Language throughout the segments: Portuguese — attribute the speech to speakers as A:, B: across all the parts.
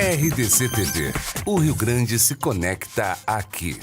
A: RDC TV. O Rio Grande se conecta aqui.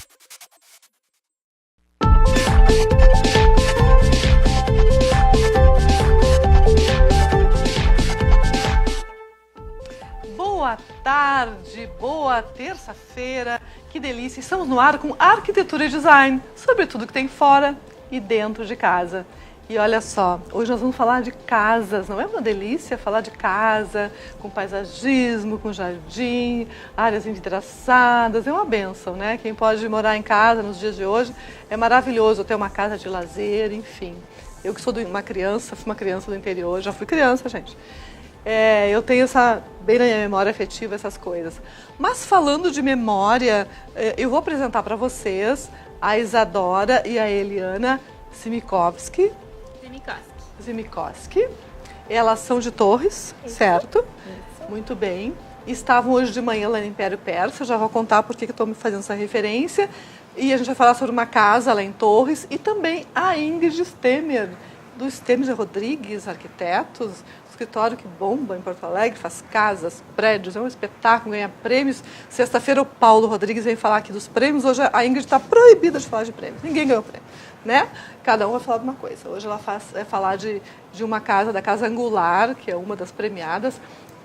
B: Boa tarde, boa terça-feira, que delícia! Estamos no ar com arquitetura e design, sobre tudo que tem fora e dentro de casa. E olha só, hoje nós vamos falar de casas, não é uma delícia falar de casa, com paisagismo, com jardim, áreas envidraçadas, é uma bênção, né? Quem pode morar em casa nos dias de hoje é maravilhoso, ter uma casa de lazer, enfim. Eu que sou uma criança, fui uma criança do interior, já fui criança, gente. Eu tenho bem na minha memória afetiva essas coisas. Mas falando de memória, eu vou apresentar para vocês a Isadora e a Eliana Zimikowski. Elas são de Torres, isso, certo? Isso. Muito bem. Estavam hoje de manhã lá no Império Persa, já vou contar por que eu estou me fazendo essa referência. E a gente vai falar sobre uma casa lá em Torres e também a Ingrid Stemmer, do Stemmer Rodrigues Arquitetos, escritório que bomba em Porto Alegre, faz casas, prédios, é um espetáculo, ganha prêmios. Sexta-feira o Paulo Rodrigues vem falar aqui dos prêmios, hoje a Ingrid está proibida de falar de prêmios, ninguém ganhou prêmio, né? Cada um vai falar de uma coisa. Hoje ela vai falar de uma casa, da Casa Angular, que é uma das premiadas,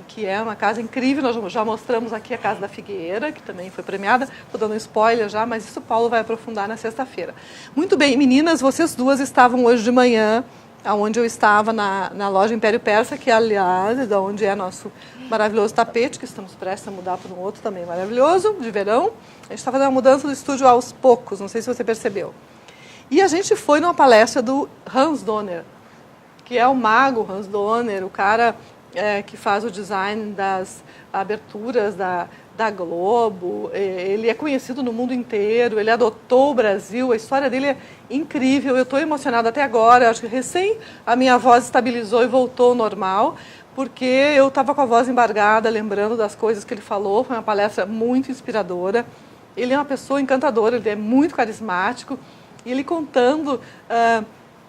B: que é uma casa incrível. Nós já mostramos aqui a Casa da Figueira, que também foi premiada, estou dando um spoiler já, mas isso o Paulo vai aprofundar na sexta-feira. Muito bem, meninas, vocês duas estavam hoje de manhã onde eu estava na loja Império Persa, que aliás, de onde é nosso maravilhoso tapete, que estamos prestes a mudar para um outro também maravilhoso, de verão. A gente está fazendo a mudança do estúdio aos poucos, não sei se você percebeu. E a gente foi numa palestra do Hans Donner, que é o mago Hans Donner, o cara que faz o design das aberturas da Globo. Ele é conhecido no mundo inteiro, ele adotou o Brasil, a história dele é incrível. Eu estou emocionada até agora, acho que recém a minha voz estabilizou e voltou ao normal, porque eu estava com a voz embargada, lembrando das coisas que ele falou. Foi uma palestra muito inspiradora. Ele é uma pessoa encantadora, ele é muito carismático, e ele contando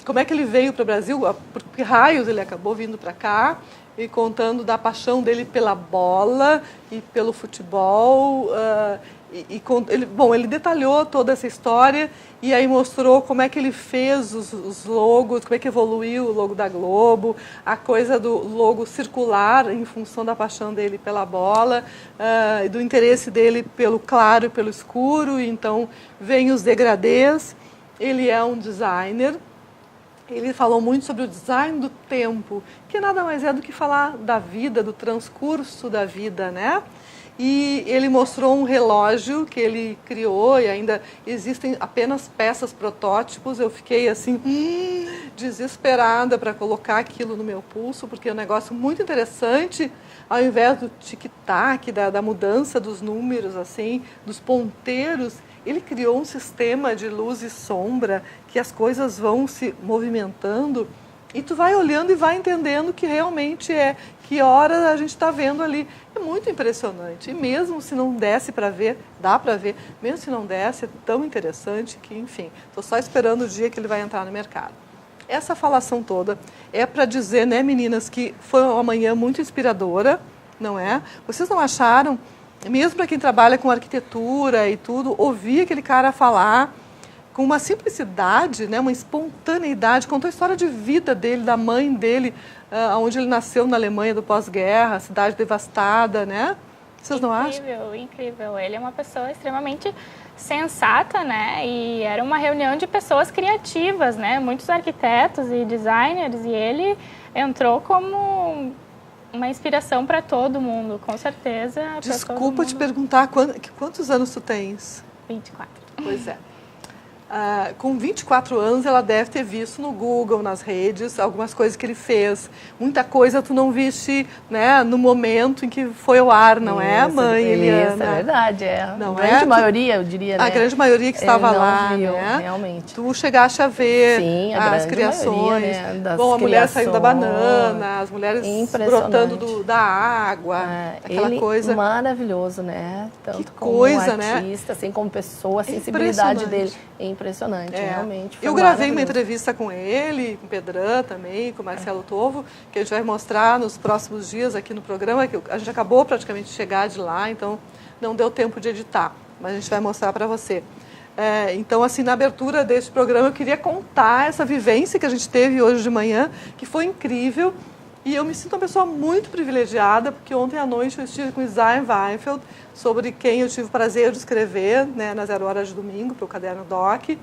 B: como é que ele veio para o Brasil, por que raios ele acabou vindo para cá, e contando da paixão dele pela bola e pelo futebol. Ele detalhou toda essa história e aí mostrou como é que ele fez os logos, como é que evoluiu o logo da Globo, a coisa do logo circular em função da paixão dele pela bola, do interesse dele pelo claro e pelo escuro. E então vem os degradês. Ele é um designer. Ele falou muito sobre o design do tempo, que nada mais é do que falar da vida, do transcurso da vida, né? E ele mostrou um relógio que ele criou e ainda existem apenas peças, protótipos. Eu fiquei assim, desesperada para colocar aquilo no meu pulso, porque é um negócio muito interessante. Ao invés do tic-tac, da mudança dos números, assim, dos ponteiros, ele criou um sistema de luz e sombra, que as coisas vão se movimentando e tu vai olhando e vai entendendo que realmente que hora a gente está vendo ali. É muito impressionante. E mesmo se não desse para ver, dá para ver, mesmo se não desse, é tão interessante que, enfim, estou só esperando o dia que ele vai entrar no mercado. Essa falação toda é para dizer, né, meninas, que foi uma manhã muito inspiradora, não é? Vocês não acharam? Mesmo para quem trabalha com arquitetura e tudo, ouvir aquele cara falar com uma simplicidade, né, uma espontaneidade, contou a história de vida dele, da mãe dele, onde ele nasceu na Alemanha do pós-guerra, cidade devastada, né? Vocês não acham?
C: Incrível, incrível. Ele é uma pessoa extremamente sensata, né? E era uma reunião de pessoas criativas, né? Muitos arquitetos e designers, e ele entrou como uma inspiração para todo mundo, com certeza.
B: Desculpa te perguntar, quantos anos tu tens?
C: 24.
B: Pois é. Com 24 anos, ela deve ter visto no Google, nas redes, algumas coisas que ele fez. Muita coisa tu não viste, né, no momento em que foi ao ar, não é, mãe, Eliana?
D: Isso, é verdade.
B: Não
D: a grande maioria, eu diria, né?
B: A grande maioria que estava
D: não
B: lá,
D: viu,
B: né?
D: Realmente.
B: Tu chegaste a ver.
D: Sim,
B: as criações.
D: Maioria, né, das
B: Bom, a mulher saindo da banana, as mulheres brotando da água, aquela
D: ele
B: coisa.
D: Maravilhoso, né? Tanto
B: que
D: como
B: coisa,
D: artista,
B: né?
D: assim como pessoa, a sensibilidade dele é impressionante. impressionante, realmente. Foi
B: Eu gravei uma
D: maravilhoso.
B: entrevista com ele, com o Pedran também, com o Marcelo Tovo, que a gente vai mostrar nos próximos dias aqui no programa, que a gente acabou praticamente de chegar de lá, então não deu tempo de editar, mas a gente vai mostrar para você. Então, assim, na abertura deste programa, eu queria contar essa vivência que a gente teve hoje de manhã, que foi incrível, e eu me sinto uma pessoa muito privilegiada, porque ontem à noite eu estive com o Isaiah Weinfeld, sobre quem eu tive o prazer de escrever, né, na 0 Hora de Domingo, para o Caderno Doc,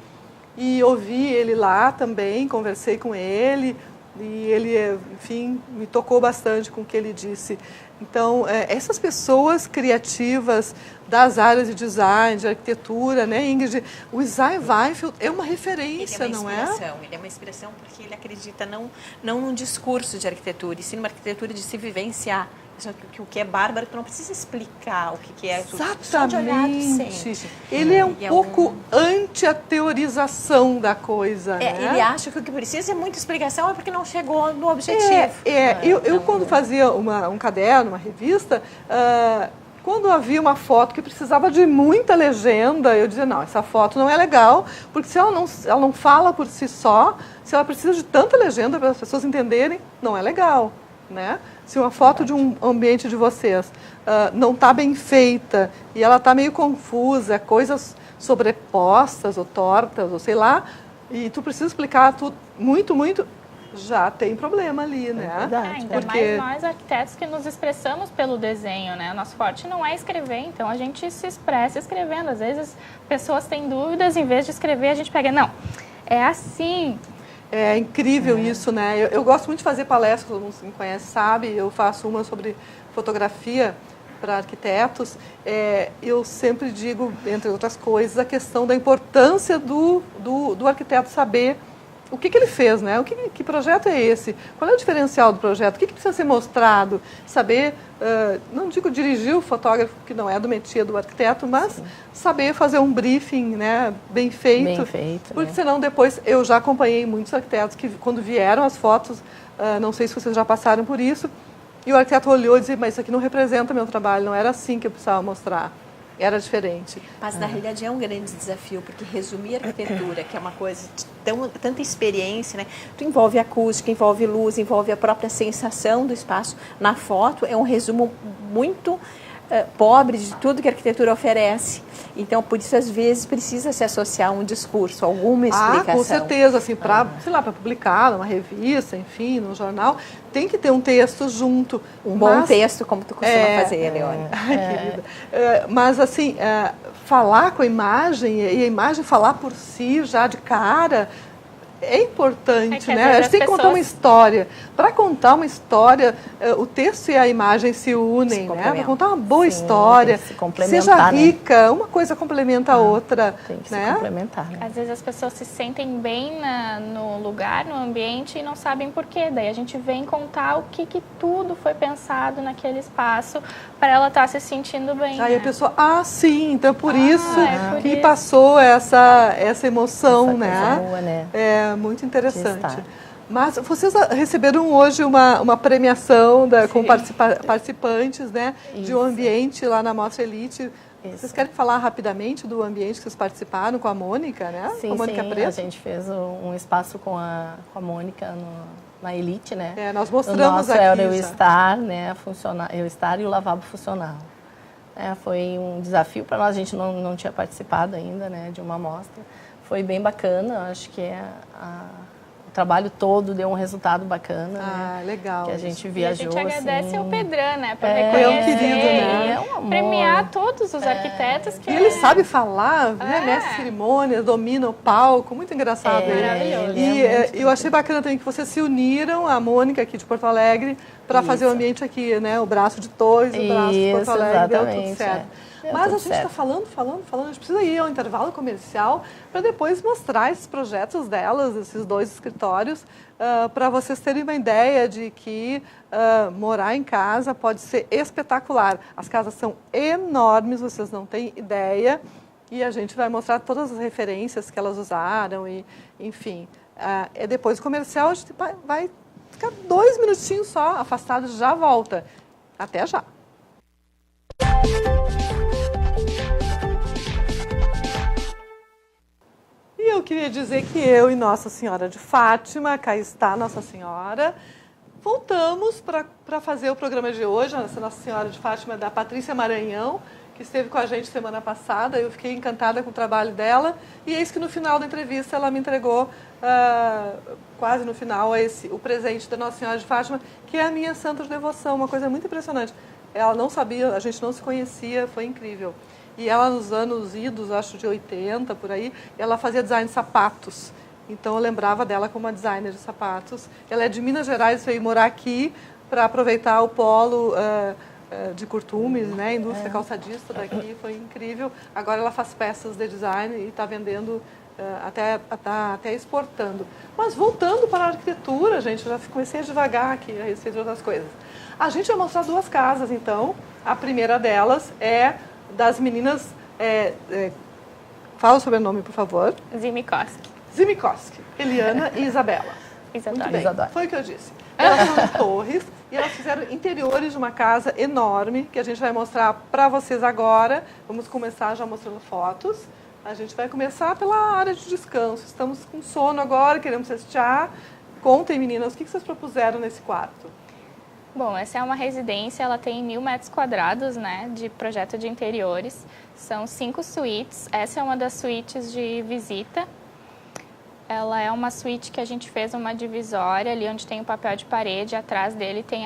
B: e ouvi ele lá também, conversei com ele, e ele, enfim, me tocou bastante com o que ele disse. Então, essas pessoas criativas das áreas de design, de arquitetura, né, Ingrid? O Isaiah Weinfeld é uma referência, não é?
E: Ele é uma inspiração porque ele acredita não num discurso de arquitetura, e sim numa arquitetura de se vivenciar. O que é bárbaro, tu não precisa explicar o que é. Só de olhar, tu sente.
B: Ele é um pouco anti a teorização da coisa, né?
E: Ele acha que o que precisa é muita explicação, é porque não chegou no objetivo.
B: Eu quando fazia um caderno, uma revista, quando havia uma foto que precisava de muita legenda, eu dizia, não, essa foto não é legal, porque se ela não fala por si só, se ela precisa de tanta legenda para as pessoas entenderem, não é legal, né? Se uma foto de um ambiente de vocês não está bem feita e ela está meio confusa, coisas sobrepostas ou tortas, ou sei lá, e tu precisa explicar tudo muito, já tem problema ali, né?
C: Ainda mais nós arquitetos que nos expressamos pelo desenho, né? Nosso forte não é escrever, então a gente se expressa escrevendo. Às vezes pessoas têm dúvidas, em vez de escrever a gente pega, não, é assim.
B: É incrível isso, né? Eu gosto muito de fazer palestras, todo mundo me conhece, sabe? Eu faço uma sobre fotografia para arquitetos. Eu sempre digo, entre outras coisas, a questão da importância do arquiteto saber o que ele fez, né? Que projeto é esse? Qual é o diferencial do projeto? O que precisa ser mostrado? Saber, não digo dirigir o fotógrafo, que não é do métier do arquiteto, mas saber fazer um briefing, né, bem feito.
D: Bem feito,
B: porque senão depois, eu já acompanhei muitos arquitetos que quando vieram as fotos, não sei se vocês já passaram por isso, e o arquiteto olhou e disse, mas isso aqui não representa meu trabalho, não era assim que eu precisava mostrar. Era diferente.
E: Mas, na realidade, é um grande desafio, porque resumir a arquitetura, que é uma coisa de tanta experiência, né? Tu envolve acústica, envolve luz, envolve a própria sensação do espaço. Na foto, é um resumo muito pobre de tudo que a arquitetura oferece. Então, por isso, às vezes, precisa se associar um discurso, alguma explicação.
B: Com certeza. Assim, para publicar numa revista, enfim, num jornal, tem que ter um texto junto.
E: Bom texto, como tu costuma fazer, Leone.
B: Querida. Mas, assim, falar com a imagem, e a imagem falar por si já de cara, é importante, né? A gente tem que contar uma história. Para contar uma história, o texto e a imagem se unem, né? Para contar uma boa história, que seja rica, né? Uma coisa complementa a outra.
D: Tem que
B: né?
D: se complementar. Né?
C: Às vezes as pessoas se sentem bem no lugar, no ambiente e não sabem por quê. Daí a gente vem contar o que tudo foi pensado naquele espaço para ela estar se sentindo bem.
B: Aí
C: né?
B: a pessoa, sim, então é por isso que passou essa emoção, né?
D: Boa, né?
B: É muito interessante. Mas vocês receberam hoje uma premiação com participantes, né, de um ambiente lá na Mostra Elite. Isso. Vocês querem falar rapidamente do ambiente que vocês participaram com a Mônica, né?
D: Sim,
B: com a Mônica Preto?
D: A gente fez um espaço com a Mônica na Elite, né?
B: Nós mostramos
D: o nosso
B: aqui.
D: Era o estar, né? Eu estar e o lavabo funcional. Foi um desafio para nós, a gente não tinha participado ainda, né, de uma amostra. Foi bem bacana, acho que o trabalho todo deu um resultado bacana. Né?
B: Legal.
C: E
B: Que
C: a
D: gente viajou.
C: A gente agradece ao Pedran, né, por
B: reconhecer, um querido, né?
D: É um amor.
C: Premiar todos os arquitetos que...
B: E ele sabe falar, mestre cerimônias, domina o palco, muito engraçado ele.
C: Maravilhoso.
B: E eu achei bacana também que vocês se uniram, a Mônica aqui de Porto Alegre, para fazer o ambiente aqui, né? O braço de Torres, o braço de Porto Alegre, deu tudo certo. Mas a gente está falando, a gente precisa ir ao intervalo comercial para depois mostrar esses projetos delas, esses 2 escritórios, para vocês terem uma ideia de que morar em casa pode ser espetacular. As casas são enormes, vocês não têm ideia, e a gente vai mostrar todas as referências que elas usaram, e enfim. Depois do comercial, a gente vai ficar 2 minutinhos só afastados, já volta. Até já! E eu queria dizer que eu e Nossa Senhora de Fátima, cá está Nossa Senhora, voltamos para fazer o programa de hoje. Essa Nossa Senhora de Fátima é da Patrícia Maranhão, que esteve com a gente semana passada. Eu fiquei encantada com o trabalho dela. E eis que no final da entrevista ela me entregou, quase no final, o presente da Nossa Senhora de Fátima, que é a minha santa de devoção. Uma coisa muito impressionante. Ela não sabia, a gente não se conhecia, foi incrível. E ela, nos anos idos, acho de 80, por aí, ela fazia design de sapatos. Então, eu lembrava dela como uma designer de sapatos. Ela é de Minas Gerais, veio morar aqui para aproveitar o polo de curtumes, né? Indústria calçadista daqui, foi incrível. Agora ela faz peças de design e está vendendo, até exportando. Mas voltando para a arquitetura, gente, eu já comecei a devagar aqui a respeito de outras coisas. A gente vai mostrar duas casas, então. A primeira delas é das meninas... fala o sobrenome, por favor. Zimikoski, Eliana e Isabela. Muito bem, foi o que eu disse. Elas são de Torres e elas fizeram interiores de uma casa enorme, que a gente vai mostrar para vocês agora. Vamos começar já mostrando fotos. A gente vai começar pela área de descanso. Estamos com sono agora, queremos cestear. Contem, meninas, o que vocês propuseram nesse quarto?
C: Bom, essa é uma residência, ela tem 1.000 metros quadrados, né, de projeto de interiores. São 5 suítes. Essa é uma das suítes de visita. Ela é uma suíte que a gente fez uma divisória ali onde tem o papel de parede. Atrás dele tem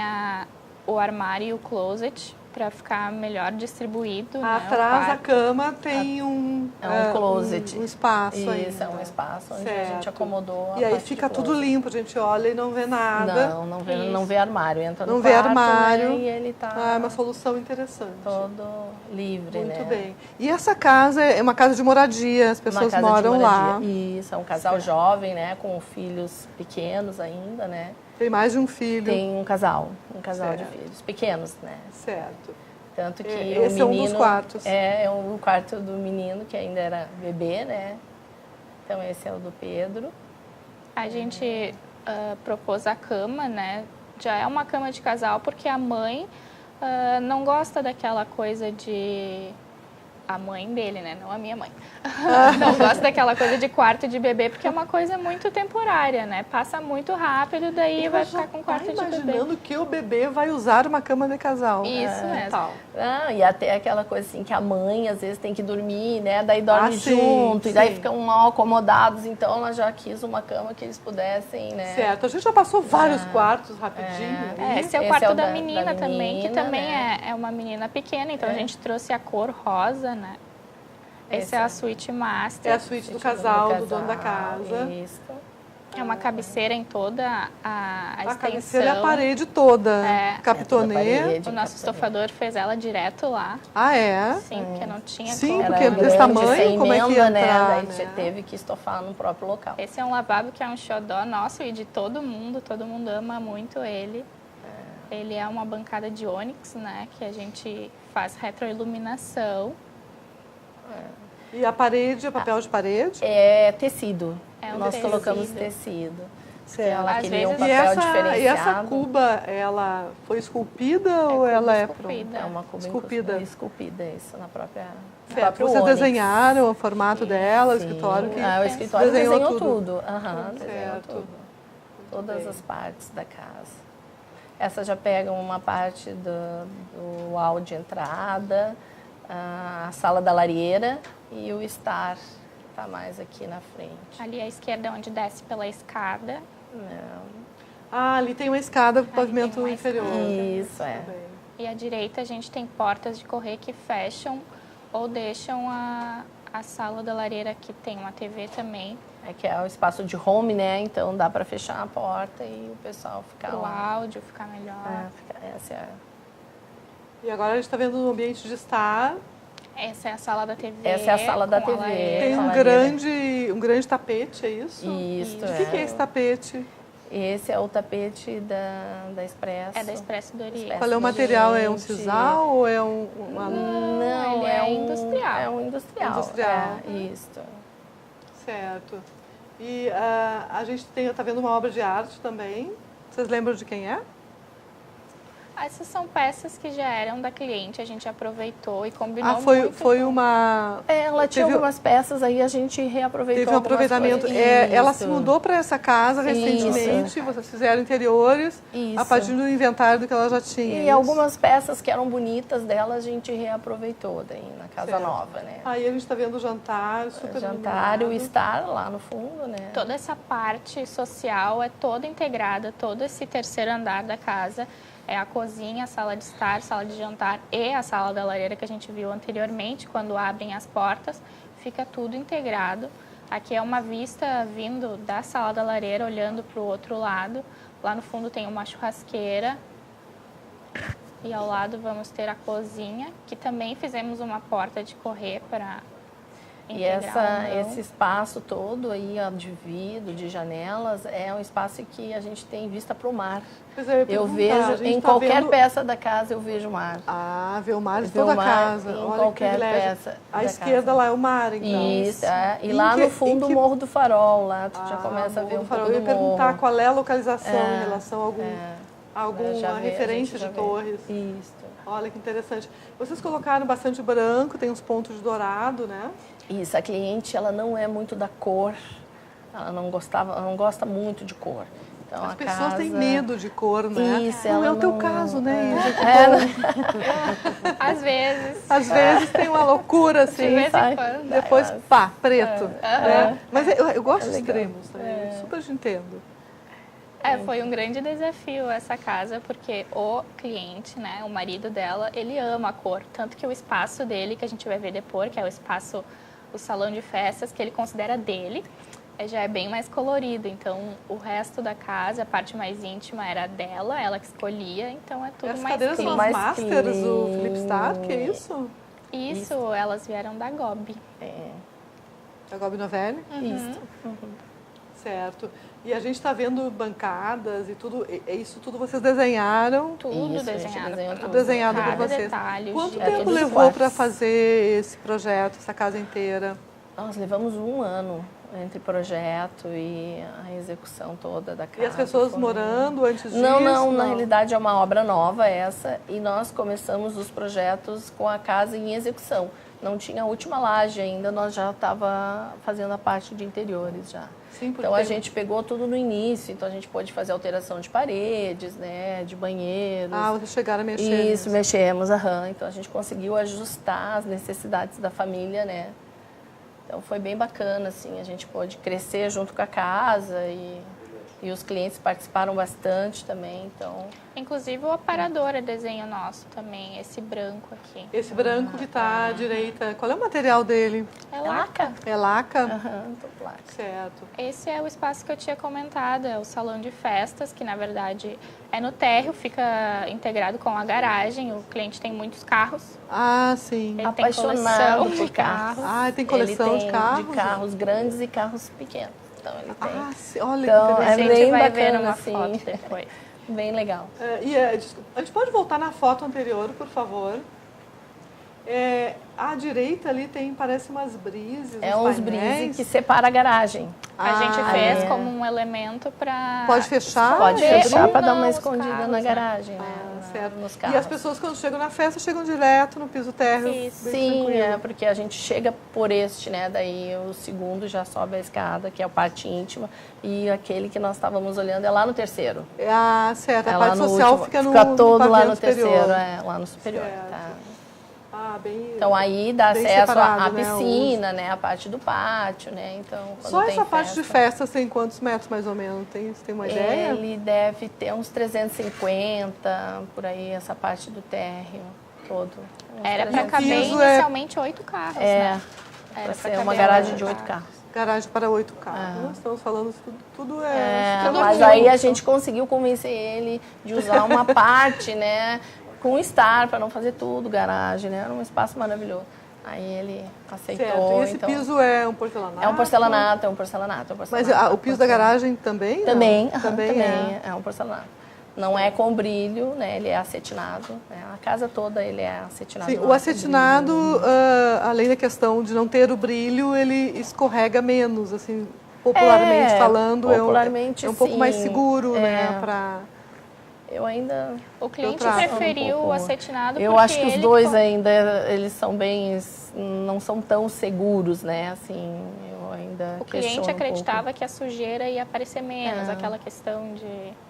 C: o armário e o closet para ficar melhor distribuído.
B: Atrás da cama tem um
D: closet.
B: Um espaço.
D: Isso, é um espaço onde a gente acomodou.
B: E aí fica tudo limpo, a gente olha e não vê nada.
D: Não vê armário, entra no
B: não
D: quarto,
B: vê armário,
D: né, e ele tá
B: é uma solução interessante.
D: Todo livre,
B: Muito
D: né?
B: bem. E essa casa é uma casa de moradia, as pessoas moram lá.
D: Isso, é um casal jovem, né, com filhos pequenos ainda, né?
B: Tem mais de um filho.
D: Tem um casal de filhos pequenos, né?
B: Certo.
D: Tanto que
B: esse
D: o menino,
B: é um dos quartos.
D: É o quarto do menino, que ainda era bebê, né? Então esse é o do Pedro.
C: A gente propôs a cama, né? Já é uma cama de casal, porque a mãe não gosta daquela coisa de... A mãe dele, né? Não a minha mãe. Não gosta daquela coisa de quarto de bebê, porque é uma coisa muito temporária, né? Passa muito rápido, daí vai ficar com quarto de bebê.
B: Imaginando que o bebê vai usar uma cama de casal.
C: Isso mesmo.
D: E até aquela coisa assim, que a mãe às vezes tem que dormir, né? Daí dorme junto, e daí ficam mal acomodados. Então ela já quis uma cama que eles pudessem, né?
B: Certo. A gente já passou vários quartos rapidinho.
C: Esse é o quarto da menina também, que também é uma menina pequena. Então a gente trouxe a cor rosa, né? Essa é a suíte master.
B: É a suíte do casal, do dono da casa.
D: Isso.
C: É uma cabeceira em toda a extensão.
B: A cabeceira é a parede toda. Capitonê.
C: O nosso estofador fez ela direto lá.
B: Ah, é?
C: Sim, porque não tinha
B: Sim,
C: como.
B: porque desse tamanho, como é que ia entrar,
D: Daí você teve que estofar no próprio local.
C: Esse é um lavabo que é um xodó nosso e de todo mundo ama muito ele. Ele é uma bancada de ônix, né, que a gente faz retroiluminação.
B: E a parede, é papel de parede?
D: É tecido.
C: Nós
D: colocamos tecido.
B: Certo.
D: Ela queria um
C: vezes-
D: papel diferenciado.
B: E essa cuba, ela foi esculpida ou ela é pronta?
C: esculpida.
D: É uma cuba
B: esculpida.
D: Esculpida, isso, na própria...
B: Certo. Vocês desenharam o formato dela, o
D: Sim.
B: escritório que
D: O escritório desenhou tudo. Desenhou
B: Certo.
D: tudo. Todas as partes da casa. Essa já pega uma parte do hall de entrada, a sala da lareira e o estar, que está mais aqui na frente.
C: Ali à esquerda, onde desce pela escada.
B: ali tem uma escada para o pavimento
C: tem uma
B: inferior.
D: Isso, é.
C: E à direita a gente tem portas de correr que fecham ou deixam a sala da lareira, que tem uma TV também.
D: Que é o espaço de home, né? Então dá para fechar a porta e o pessoal ficar
C: Para o
D: lá.
C: áudio ficar melhor.
B: E agora a gente está vendo o ambiente de estar.
C: Essa é a sala da TV.
D: Essa é a sala da
C: com a
D: TV.
C: lareira.
B: Tem um grande tapete, é isso?
D: Isso,
B: O que é esse tapete?
D: Esse é o tapete da Expresso.
C: É da Expresso do Oriente.
B: Qual é o material? É um sisal ou é uma...
D: Não,
C: ele é industrial.
D: É um industrial.
B: Industrial.
D: Isso.
B: Certo. E a gente está vendo uma obra de arte também. Vocês lembram de quem é?
C: Essas são peças que já eram da cliente, a gente aproveitou e combinou
B: Ah, foi
C: com...
B: uma...
D: Ela tinha algumas peças, aí a gente reaproveitou.
B: Teve um aproveitamento. Ela se mudou para essa casa recentemente, vocês fizeram interiores a partir do inventário do que ela já tinha.
D: E algumas peças que eram bonitas dela a gente reaproveitou daí na casa nova, né?
B: Aí a gente está vendo o jantar, super
D: jantar e o estar lá no fundo, né?
C: Toda essa parte social é toda integrada, todo esse terceiro andar da casa é a cozinha, a sala de estar, sala de jantar e a sala da lareira que a gente viu anteriormente, quando abrem as portas, fica tudo integrado. Aqui é uma vista vindo da sala da lareira, olhando para o outro lado. Lá no fundo tem uma churrasqueira e ao lado vamos ter a cozinha, que também fizemos uma porta de correr para integrar.
D: E esse espaço todo aí, ó, de vidro, de janelas, é um espaço que a gente tem vista para o mar. Eu vejo, em qualquer peça da casa eu vejo o mar.
B: Ah, ver o mar de toda a casa.
D: Em
B: Olha
D: qualquer peça.
B: À esquerda lá é o mar, então.
D: Isso, e lá no fundo o Morro do Farol, lá tu já começa a ver um pouco do morro.
B: Eu ia perguntar qual é a localização em relação a alguma referência de torres.
D: Isso.
B: Olha que interessante. Vocês colocaram bastante branco, tem uns pontos de dourado, né?
D: Isso, a cliente, ela não é muito da cor, ela não gosta muito de cor. Então,
B: as pessoas têm medo de cor, né?
D: Isso,
B: não é o teu caso, né?
C: Às vezes.
B: Às vezes tem uma loucura, assim.
C: De vez em quando.
B: Depois, pá, preto. Né? Mas eu gosto de extremos também, super te entendo.
C: Foi um grande desafio essa casa, porque o cliente, né, o marido dela, ele ama a cor. Tanto que o espaço dele, que a gente vai ver depois, que é o salão de festas, que ele considera dele, já é bem mais colorido. Então, o resto da casa, a parte mais íntima era dela, ela que escolhia, então é tudo mais clean.
B: As cadeiras são as Masters do Philip Stark, é isso?
C: Isso, elas vieram da Gobi.
B: Da Gobi Novelli?
D: Isso.
B: Certo. E a gente está vendo bancadas e tudo, isso tudo vocês desenharam?
C: Tudo desenhado.
B: Tudo desenhado por vocês.
C: Detalhe,
B: quanto tempo levou para fazer esse projeto, essa casa inteira?
D: Nós levamos 1 ano entre projeto e a execução toda da casa.
B: E as pessoas morando antes disso?
D: Não, na realidade é uma obra nova essa, e nós começamos os projetos com a casa em execução. Não tinha a última laje ainda, nós já estava fazendo a parte de interiores já.
B: Sim,
D: então a gente pegou tudo no início, então a gente pôde fazer alteração de paredes, né, de banheiros.
B: Ah, vocês chegaram a mexer.
D: Isso, mexemos, então a gente conseguiu ajustar as necessidades da família, né. Então foi bem bacana, assim, a gente pôde crescer junto com a casa e os clientes participaram bastante também, então...
C: Inclusive o aparador é desenho nosso também, esse branco aqui.
B: Esse branco que está à direita, qual é o material dele?
C: É laca.
B: É laca?
D: Laca.
B: Certo.
C: Esse é o espaço que eu tinha comentado, é o salão de festas, que na verdade é no térreo, fica integrado com a garagem, o cliente tem muitos carros.
B: Ah, sim.
C: Ele
D: apaixonado
C: tem
D: por carros.
B: Ah, tem coleção de carros?
D: De carros grandes e carros pequenos. Então, ele tem.
B: Ah, sim. Olha
D: então,
B: que
C: a gente
D: bem
C: vai
D: bacana,
C: ver numa
D: assim.
C: foto depois.
D: Bem legal.
B: A gente pode voltar na foto anterior, por favor? À direita ali tem, parece umas brises.
D: Uns brises que separa a garagem.
C: A gente fez como um elemento para...
B: Pode fechar?
D: Pode fechar para dar uma escondida na garagem, né?
B: Certo.
D: Nos carros.
B: E as pessoas, quando chegam na festa, chegam direto no piso térreo?
D: Sim, porque a gente chega por né? Daí o segundo já sobe a escada, que é a parte íntima, e aquele que nós estávamos olhando é lá no terceiro.
B: Ah, certo. A parte social
D: último,
B: fica
D: todo lá no
B: superior.
D: terceiro, lá no superior. Tá.
B: Então
D: aí dá acesso à piscina, né? A parte do pátio, né? Então,
B: só essa parte de festa tem quantos metros mais ou menos? Você tem uma ideia?
D: Ele deve ter uns 350, por aí, essa parte do térreo todo.
C: Era para caber inicialmente 8 carros, né?
D: Era para ser uma garagem de 8 carros.
B: Garagem para 8 carros. Nós estamos falando tudo
D: mas aí a gente conseguiu convencer ele de usar uma parte, né? Com estar, para não fazer tudo, garagem, né? Era um espaço maravilhoso. Aí ele aceitou.
B: Certo. E esse piso é um porcelanato?
D: É um porcelanato.
B: Mas o piso da garagem também?
D: Também é um porcelanato. Não é com brilho, né? Ele é acetinado. Né? A casa toda ele é acetinado.
B: Sim, o acetinado, além da questão de não ter o brilho, ele escorrega menos, assim, popularmente falando.
D: Popularmente,
B: é um pouco mais seguro, né?
D: Eu ainda...
C: O cliente
B: trato
C: preferiu
D: pouco.
C: o acetinado
D: Eu
C: porque
D: acho que os
C: ele
D: dois ainda, eles são bem... não são tão seguros, né? Assim, eu ainda
C: O
D: questiono
C: cliente
D: um
C: acreditava que a sujeira ia aparecer menos, aquela questão de...
D: pouco.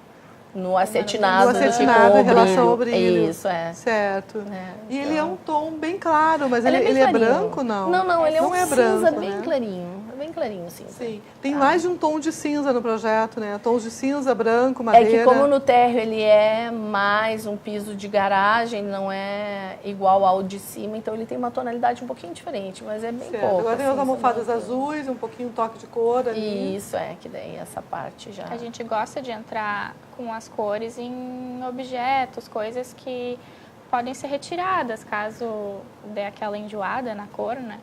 D: No acetinado,
B: No acetinado
D: com
B: em
D: o
B: relação ao brilho.
D: Isso, é.
B: Certo.
D: É,
B: E ele é um tom bem claro, mas
D: Ele é bem
B: ele é
D: clarinho.
B: branco, não?
D: Não, ele é
B: Não
D: um
B: é
D: cinza
B: branco,
D: bem
B: né?
D: clarinho. É bem clarinho, cinza.
B: Sim. Tem mais de um tom de cinza no projeto, né? Tons de cinza, branco,
D: É
B: madeira.
D: que como no térreo ele é mais um piso de garagem, não é igual ao de cima, então ele tem uma tonalidade um pouquinho diferente, mas é bem
B: Certo.
D: pouco.
B: Agora tem as
D: assim,
B: almofadas
D: sabe?
B: azuis, um pouquinho toque de cor ali.
D: Isso, que daí essa parte já...
C: A gente gosta de entrar com as cores em objetos, coisas que podem ser retiradas caso dê aquela enjoada na cor, né?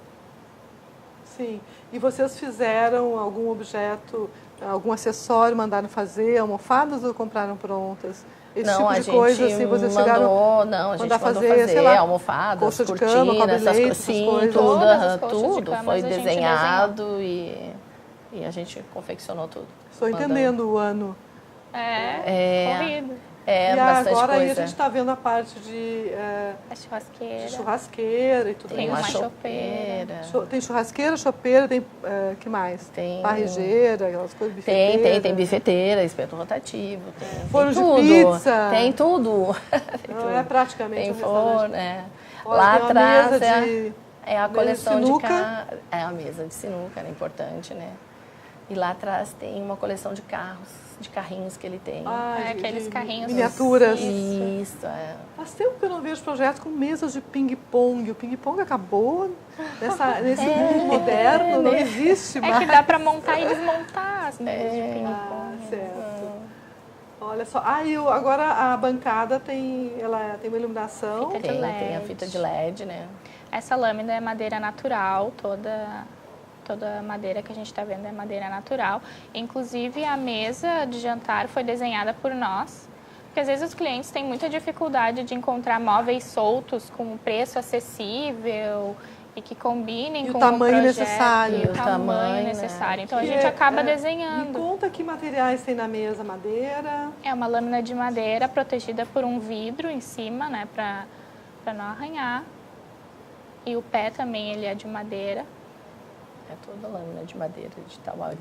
B: Sim. E vocês fizeram algum objeto, algum acessório, mandaram fazer, almofadas ou compraram prontas? Esse
D: Não,
B: tipo
D: a
B: de
D: gente
B: coisa, assim, vocês chegaram
D: mandou, não, a gente
B: mandar
D: mandou
B: fazer, sei lá,
D: almofadas,
B: colcha de
D: cortinas,
B: cama, cobre
D: essas
B: leite,
D: coisas,
B: essas
D: sim,
B: coisas.
D: tudo,
C: Todas as colchas de
D: tudo
C: camas
D: foi
C: a gente
D: desenhado e a gente confeccionou tudo.
B: Estou
D: Mandando.
B: entendendo o ano.
C: Corrido.
D: É,
B: E
D: bastante
B: agora aí a
D: coisa.
B: gente está vendo a parte de
C: A churrasqueira.
B: churrasqueira e tudo
D: Tem
B: isso.
D: uma
C: chopeira.
D: chopeira.
B: Tem churrasqueira, chopeira, tem que mais?
D: Tem-
B: Parrigeira, aquelas coisas,
D: Tem
B: bifeteira.
D: bifeteira, espeto rotativo, tem
B: Forno de
D: tudo.
B: pizza.
D: Tem tudo. Tem
B: Não
D: tudo.
B: é praticamente
D: Tem
B: um restaurante.
D: forno, é.
B: Olha,
D: Lá
B: tem uma
D: atrás
B: mesa
D: é,
B: de-
D: é a
B: mesa de
D: coleção de
B: sinuca.
D: É a mesa de sinuca, é importante, né? E lá atrás tem uma coleção de carros, de carrinhos que ele tem.
C: Aqueles carrinhos.
B: Miniaturas.
D: Isso,
B: Faz tempo que eu não vejo projetos com mesas de ping-pong. O ping-pong acabou nesse mundo moderno, não existe
C: É
B: mais.
C: que dá pra montar e desmontar as mesas de
B: Ah,
C: ping-pong.
B: certo. Olha só. Agora a bancada tem uma iluminação.
C: Fita de
D: tem
C: LED.
D: a fita de LED, né?
C: Essa lâmina é madeira natural, toda a madeira que a gente está vendo é madeira natural. Inclusive, a mesa de jantar foi desenhada por nós, porque às vezes os clientes têm muita dificuldade de encontrar móveis soltos com preço acessível e que combinem
B: E o
C: com
B: tamanho
C: o projeto.
B: necessário.
C: E o
D: O
C: tamanho
D: tamanho, né?
C: necessário. Então, a
B: Que
C: gente acaba
B: Me
C: desenhando.
B: conta que materiais tem na mesa. Madeira.
C: É uma lâmina de madeira protegida por um vidro em cima, né, para não arranhar. E o pé também ele é de madeira.
D: É toda lâmina de madeira de Tauari.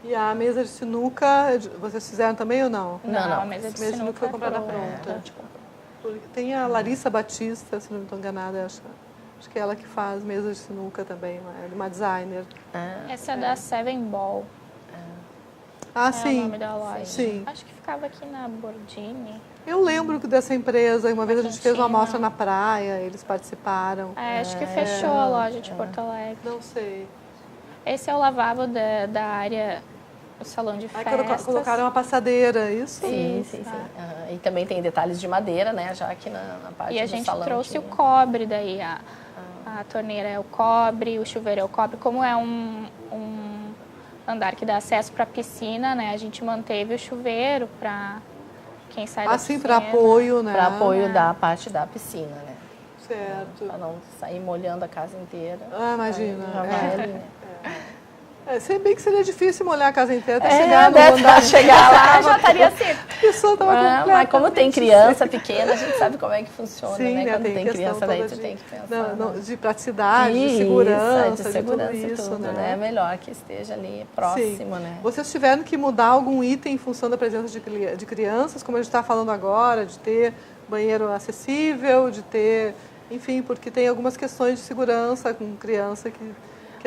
B: E a mesa de sinuca, vocês fizeram também ou não?
D: Não.
C: A mesa de
B: Mesa de
C: sinuca
B: sinuca foi comprada
C: pronta.
B: pronta.
D: A gente comprou.
B: Porque tem a Larissa Batista, se não estou enganada, acho que é ela que faz mesa de sinuca também, uma designer.
C: Essa é da Seven Ball.
B: Ah,
C: É o
B: sim.
C: nome da loja.
B: Sim.
C: Acho que ficava aqui na Bordini.
B: Eu lembro dessa empresa, uma vez a gente fez uma
C: Argentina.
B: amostra na praia, eles participaram.
C: Acho que fechou a loja de Porto Alegre.
B: Não sei.
C: Esse é o lavabo da área, o salão de
B: Aí
C: festas.
B: colocaram uma passadeira, isso?
D: Sim. E também tem detalhes de madeira, né? Já aqui na parte
C: E a
D: do
C: gente
D: salão
C: trouxe
D: tinha.
C: o cobre daí. A torneira é o cobre, o chuveiro é o cobre. Como é um andar que dá acesso para a piscina, né? A gente manteve o chuveiro para quem sai da
B: Assim,
C: piscina.
B: para apoio, né?
D: Para apoio da parte da piscina, né?
B: Certo.
D: Para não sair molhando a casa inteira.
B: Ah, imagina.
D: Já vai ali, né?
B: Se bem que seria difícil molhar a casa inteira até chegar no
D: deve
B: andar.
D: chegar lá, já estaria assim.
B: A pessoa tava
D: Mas como tem criança pequena, a gente sabe como é que funciona,
B: Sim,
D: né?
B: né?
D: Quando
B: Tem
D: tem
B: questão
D: criança, daí
B: toda
D: tu
B: de-
D: tem que pensar.
B: de praticidade, de
D: Isso,
B: segurança,
D: de segurança
B: tudo
D: e
B: isso,
D: tudo, né? É melhor que esteja ali próximo,
B: Sim.
D: né?
B: Vocês tiveram que mudar algum item em função da presença de crianças, como a gente está falando agora, de ter banheiro acessível, de ter, enfim, porque tem algumas questões de segurança com criança que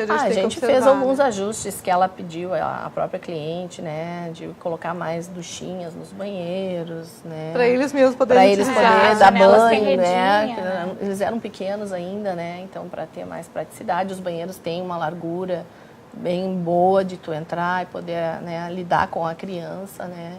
B: a gente
D: A
B: tem que
D: gente
B: observar.
D: fez alguns
B: né?
D: ajustes que ela pediu, a própria cliente, né? De colocar mais duchinhas nos banheiros, né?
B: Para eles mesmos
D: Para
B: poderem
D: eles
B: utilizar.
D: poderem dar
C: janelas
D: banho, né?
C: ferredinha, né?
D: Eles eram pequenos ainda, né? Então, para ter mais praticidade, os banheiros têm uma largura bem boa de tu entrar e poder, né, lidar com a criança, né?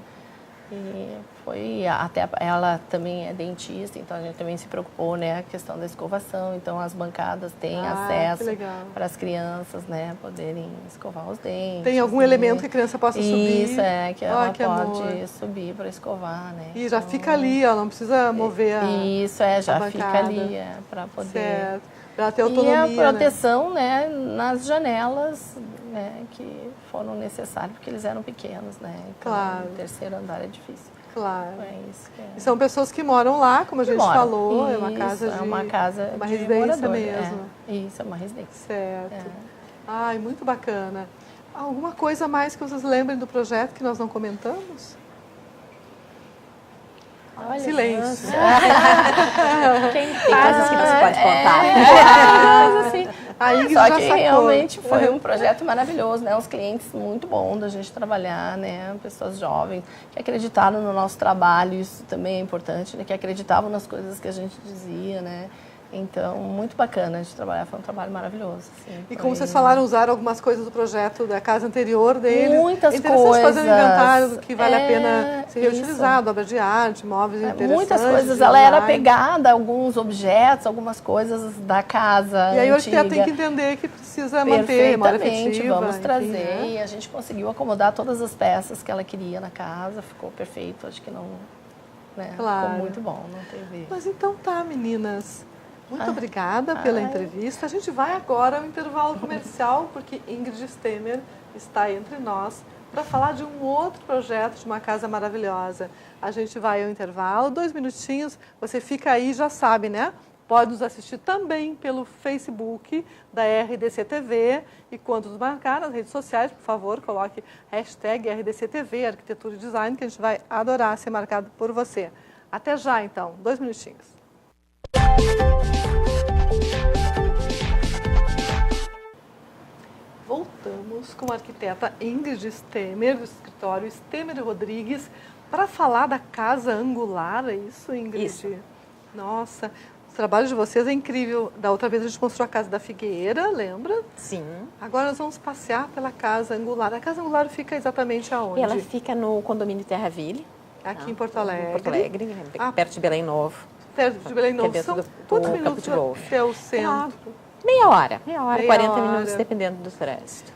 D: E foi até ela também é dentista, então a gente também se preocupou, né, a questão da escovação. Então as bancadas têm
B: Que
D: acesso
B: legal.
D: para as crianças, né, poderem escovar os dentes.
B: Tem algum
D: né?
B: elemento que a criança possa subir?
D: Isso, que
B: Ó,
D: ela
B: que
D: pode
B: amor.
D: subir para escovar, né?
B: E já
D: Então,
B: fica ali, ó, não precisa mover a...
D: Isso, já
B: a
D: fica
B: bancada.
D: ali, para poder...
B: Certo. Para ter autonomia,
D: E a proteção, né, nas janelas, né, que foram necessárias, porque eles eram pequenos, né? Então,
B: Claro.
D: o terceiro andar é difícil.
B: Claro.
D: É isso que é.
B: E são pessoas que moram lá, como a gente
D: moram.
B: falou,
D: Isso,
B: é uma casa de...
D: é uma casa
B: uma
D: de
B: residência
D: morador,
B: mesmo.
D: Isso, é uma residência.
B: Certo.
D: É.
B: Ai, muito bacana. Alguma coisa mais que vocês lembrem do projeto que nós não comentamos?
C: Olha,
B: Silêncio.
C: Quem
E: Tem coisas que não se pode contar.
C: assim,
B: A Ingrid
D: Só
B: já
D: que
B: sacou.
D: realmente foi um projeto maravilhoso, né? Uns clientes muito bons da gente trabalhar, né? Pessoas jovens que acreditaram no nosso trabalho, isso também é importante, né? Que acreditavam nas coisas que a gente dizia, né? Então, muito bacana de trabalhar, foi um trabalho maravilhoso. Assim,
B: E como vocês falaram, usaram algumas coisas do projeto da casa anterior deles.
D: Muitas
B: é interessante
D: coisas.
B: fazer um inventário do que vale a pena ser
D: Isso.
B: reutilizado, obra de arte, móveis interessantes.
D: Muitas coisas,
B: de
D: ela era
B: design.
D: pegada a alguns objetos, algumas coisas da casa
B: E aí o
D: antiga.
B: arquiteto tem que entender que precisa manter a memória
D: Perfeitamente,
B: afetiva.
D: vamos
B: enfim,
D: trazer.
B: né?
D: E a gente conseguiu acomodar todas as peças que ela queria na casa, ficou perfeito, acho que não... Né?
B: Claro.
D: Ficou muito bom, não teve...
B: Mas então tá, meninas. Muito obrigada pela entrevista. A gente vai agora ao intervalo comercial, porque Ingrid Stemer está entre nós para falar de um outro projeto de uma casa maravilhosa. A gente vai ao intervalo, 2 minutinhos, você fica aí, já sabe, né? Pode nos assistir também pelo Facebook da RDC TV e quando nos marcar nas redes sociais, por favor, coloque hashtag RDC TV, Arquitetura e Design, que a gente vai adorar ser marcado por você. Até já, então. 2 minutinhos. Voltamos com a arquiteta Ingrid Stemer, do escritório Stemer e Rodrigues, para falar da casa angular, é isso, Ingrid?
E: Isso.
B: Nossa, o trabalho de vocês é incrível. Da outra vez a gente mostrou a casa da Figueira, lembra?
E: Sim.
B: Agora nós vamos passear pela casa angular. A casa angular fica exatamente aonde?
E: E ela fica no condomínio Terraville.
B: Aqui em Porto Alegre.
E: Em Porto Alegre,
B: Ah.
E: perto de Belém Novo.
B: Perto de Belém
E: Que é
B: Novo.
E: dentro
B: São
E: do
B: quantos
E: Campo
B: minutos
E: de Golfe.
B: até o centro?
E: Meia hora,
B: Meia
E: 40
B: hora.
E: minutos, dependendo do trânsito.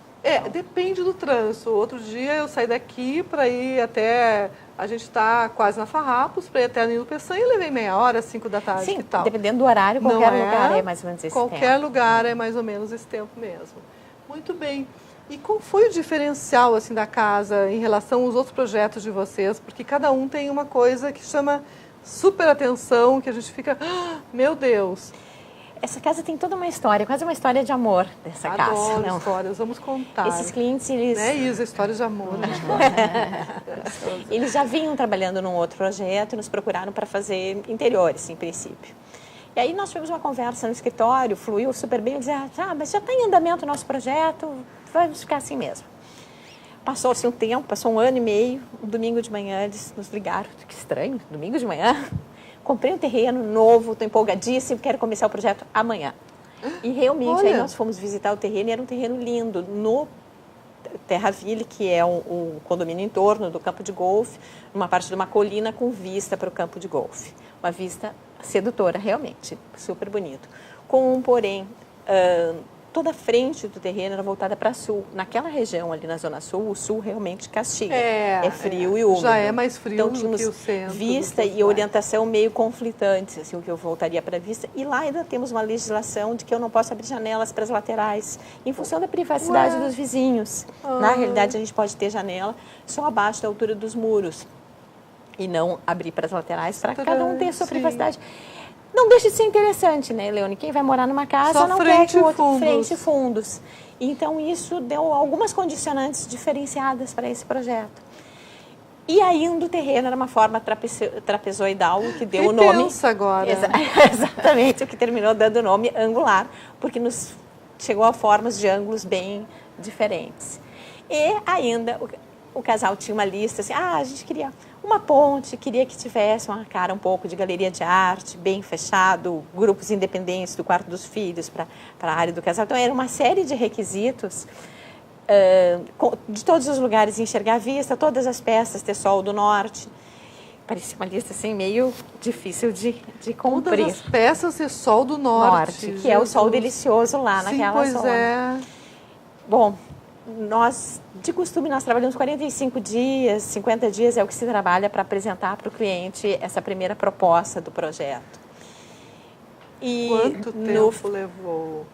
B: Depende do trânsito. Outro dia eu saí daqui para ir até... A gente está quase na Farrapos, para ir até a Nilo Peçanha e levei meia hora, 5 da tarde.
E: Sim,
B: que tal?
E: dependendo do horário,
B: Não
E: qualquer lugar é mais ou menos esse
B: Qualquer
E: tempo.
B: lugar é mais ou menos esse tempo mesmo. Muito bem. E qual foi o diferencial assim, da casa em relação aos outros projetos de vocês? Porque cada um tem uma coisa que chama super atenção, que a gente fica... "Ah, meu Deus!
E: Essa casa tem toda uma história, quase uma história de amor dessa casa.
B: Adoro
E: Não.
B: histórias, vamos contar.
E: Esses clientes, eles...
B: Né, Isa? Histórias de amor. A gente gosta.
E: Eles já vinham trabalhando num outro projeto e nos procuraram para fazer interiores, em princípio. E aí nós tivemos uma conversa no escritório, fluiu super bem, eu dizia, mas já está em andamento o nosso projeto, vamos ficar assim mesmo. Passou-se um tempo, passou 1 ano e meio, um domingo de manhã eles nos ligaram, que estranho, domingo de manhã, comprei um terreno novo, estou empolgadíssimo, quero começar o projeto amanhã. E realmente
B: Olha.
E: aí nós fomos visitar o terreno e era um terreno lindo, no Terraville, que é o condomínio em torno do campo de golfe, uma parte de uma colina com vista para o campo de golfe. Uma vista sedutora, realmente, super bonito. Com um porém, toda a frente do terreno era voltada para sul. Naquela região ali na Zona Sul, o sul realmente castiga. É frio e úmido.
B: Já é mais frio
E: Então
B: do
E: tínhamos
B: que o centro.
E: vista e orientação meio conflitantes, assim, o que eu voltaria para a vista. E lá ainda temos uma legislação de que eu não posso abrir janelas para as laterais, em função da privacidade dos vizinhos. Na realidade, a gente pode ter janela só abaixo da altura dos muros e não abrir para as laterais, para cada um ter a sua
B: Sim.
E: privacidade. Não deixa de ser interessante, né, Leone? Quem vai morar numa casa
B: Só
E: não quer
B: frente
E: que o
B: e
E: outro
B: fundos.
E: frente e fundos. Então, isso deu algumas condicionantes diferenciadas para esse projeto. E ainda o terreno era uma forma trapezoidal, o que deu o nome...
B: Pensa agora.
E: Exatamente, o que terminou dando o nome angular, porque nos chegou a formas de ângulos bem diferentes. E ainda o casal tinha uma lista assim, a gente queria uma ponte, queria que tivesse uma cara um pouco de galeria de arte, bem fechado, grupos independentes do quarto dos filhos para a área do casal. Então, era uma série de requisitos de todos os lugares enxergar a vista, todas as peças ter sol do norte. Parecia uma lista assim, meio difícil de cumprir.
B: Todas as peças e sol do norte.
E: Que é o sol
B: Jesus.
E: delicioso lá
B: Sim,
E: naquela
B: pois
E: zona.
B: é.
E: Bom, de costume, nós trabalhamos 45 dias, 50 dias é o que se trabalha para apresentar para o cliente essa primeira proposta do projeto. E
B: Quanto tempo levou?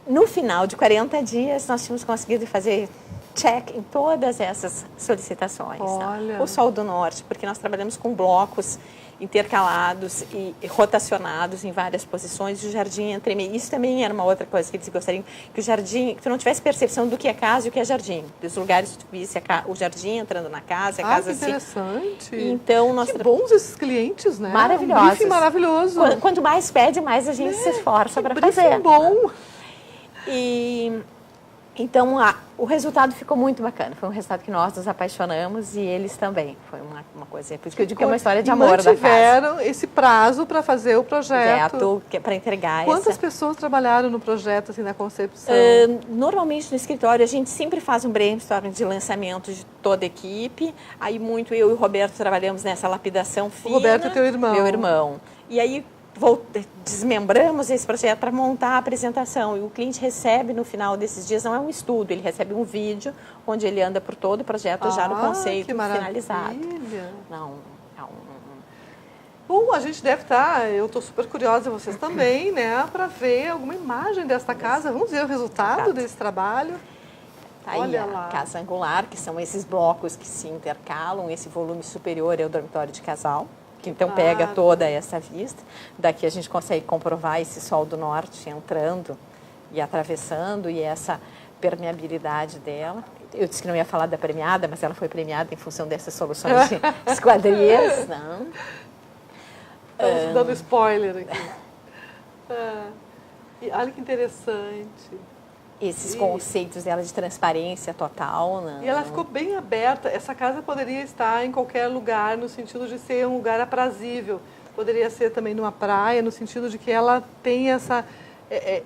E: no final de 40 dias, nós tínhamos conseguido fazer check em todas essas solicitações.
B: Olha.
E: Tá? O Sol do Norte, porque nós trabalhamos com blocos intercalados e rotacionados em várias posições, e o jardim entre meio. Isso também era uma outra coisa que eles gostariam, que o jardim, que tu não tivesse percepção do que é casa e o que é jardim. Dos lugares que tu visse o jardim entrando na casa, a casa
B: que interessante.
E: Então, nós
B: que bons esses clientes, né?
E: Maravilhosos.
B: Um briefing maravilhoso.
E: Quanto mais pede, mais a gente se esforça para
B: briefing
E: fazer.
B: bom.
E: E então o resultado ficou muito bacana. Foi um resultado que nós nos apaixonamos e eles também. Foi uma coisa, por isso que eu digo que é uma história de amor da casa.
B: Mantiveram esse prazo para fazer o projeto.
E: Para entregar.
B: Quantas pessoas trabalharam no projeto, assim, na concepção?
E: Normalmente no escritório a gente sempre faz um brainstorming de lançamento de toda a equipe. Aí muito eu e o Roberto trabalhamos nessa lapidação fina.
B: O Roberto é teu irmão.
E: Meu irmão. E aí desmembramos esse projeto para montar a apresentação, e o cliente recebe no final desses dias, não é um estudo, ele recebe um vídeo onde ele anda por todo o projeto já no conceito finalizado. Não,
B: Bom, a gente deve estar, eu estou super curiosa, vocês também, né, para ver alguma imagem desta casa. Vamos ver o resultado desse trabalho.
E: Tá aí
B: Olha
E: a
B: lá.
E: casa angular, que são esses blocos que se intercalam, esse volume superior é o dormitório de casal. Que então pega toda essa vista. Daqui a gente consegue comprovar esse Sol do Norte entrando e atravessando, e essa permeabilidade dela. Eu disse que não ia falar da premiada, mas ela foi premiada em função dessas soluções de esquadrias. Não.
B: Estamos dando spoiler aqui. E olha que interessante.
E: Esses conceitos dela de transparência total. Não.
B: E ela ficou bem aberta. Essa casa poderia estar em qualquer lugar, no sentido de ser um lugar aprazível. Poderia ser também numa praia, no sentido de que ela tem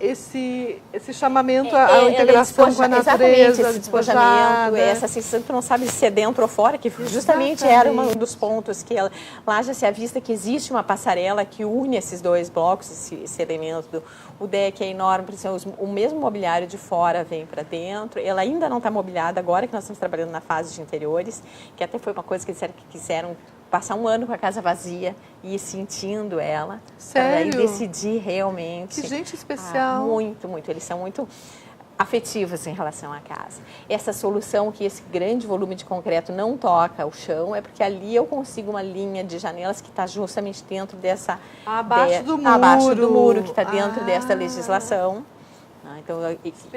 B: esse chamamento à integração com a natureza.
E: Esse despojamento, essa sensação que tu não sabe se é dentro ou fora, que justamente era um dos pontos que lá já se avista que existe uma passarela que une esses dois blocos, esse elemento o deck é enorme, o mesmo mobiliário de fora vem para dentro. Ela ainda não está mobiliada agora, que nós estamos trabalhando na fase de interiores, que até foi uma coisa que disseram que quiseram passar um ano com a casa vazia e ir sentindo ela.
B: Sério?
E: Para daí decidir realmente.
B: Que gente especial.
E: Muito, muito. Eles são muito afetivos em relação à casa. Essa solução que esse grande volume de concreto não toca o chão é porque ali eu consigo uma linha de janelas que está justamente dentro dessa...
B: Abaixo do muro.
E: Abaixo do muro, que está dentro dessa legislação. Então,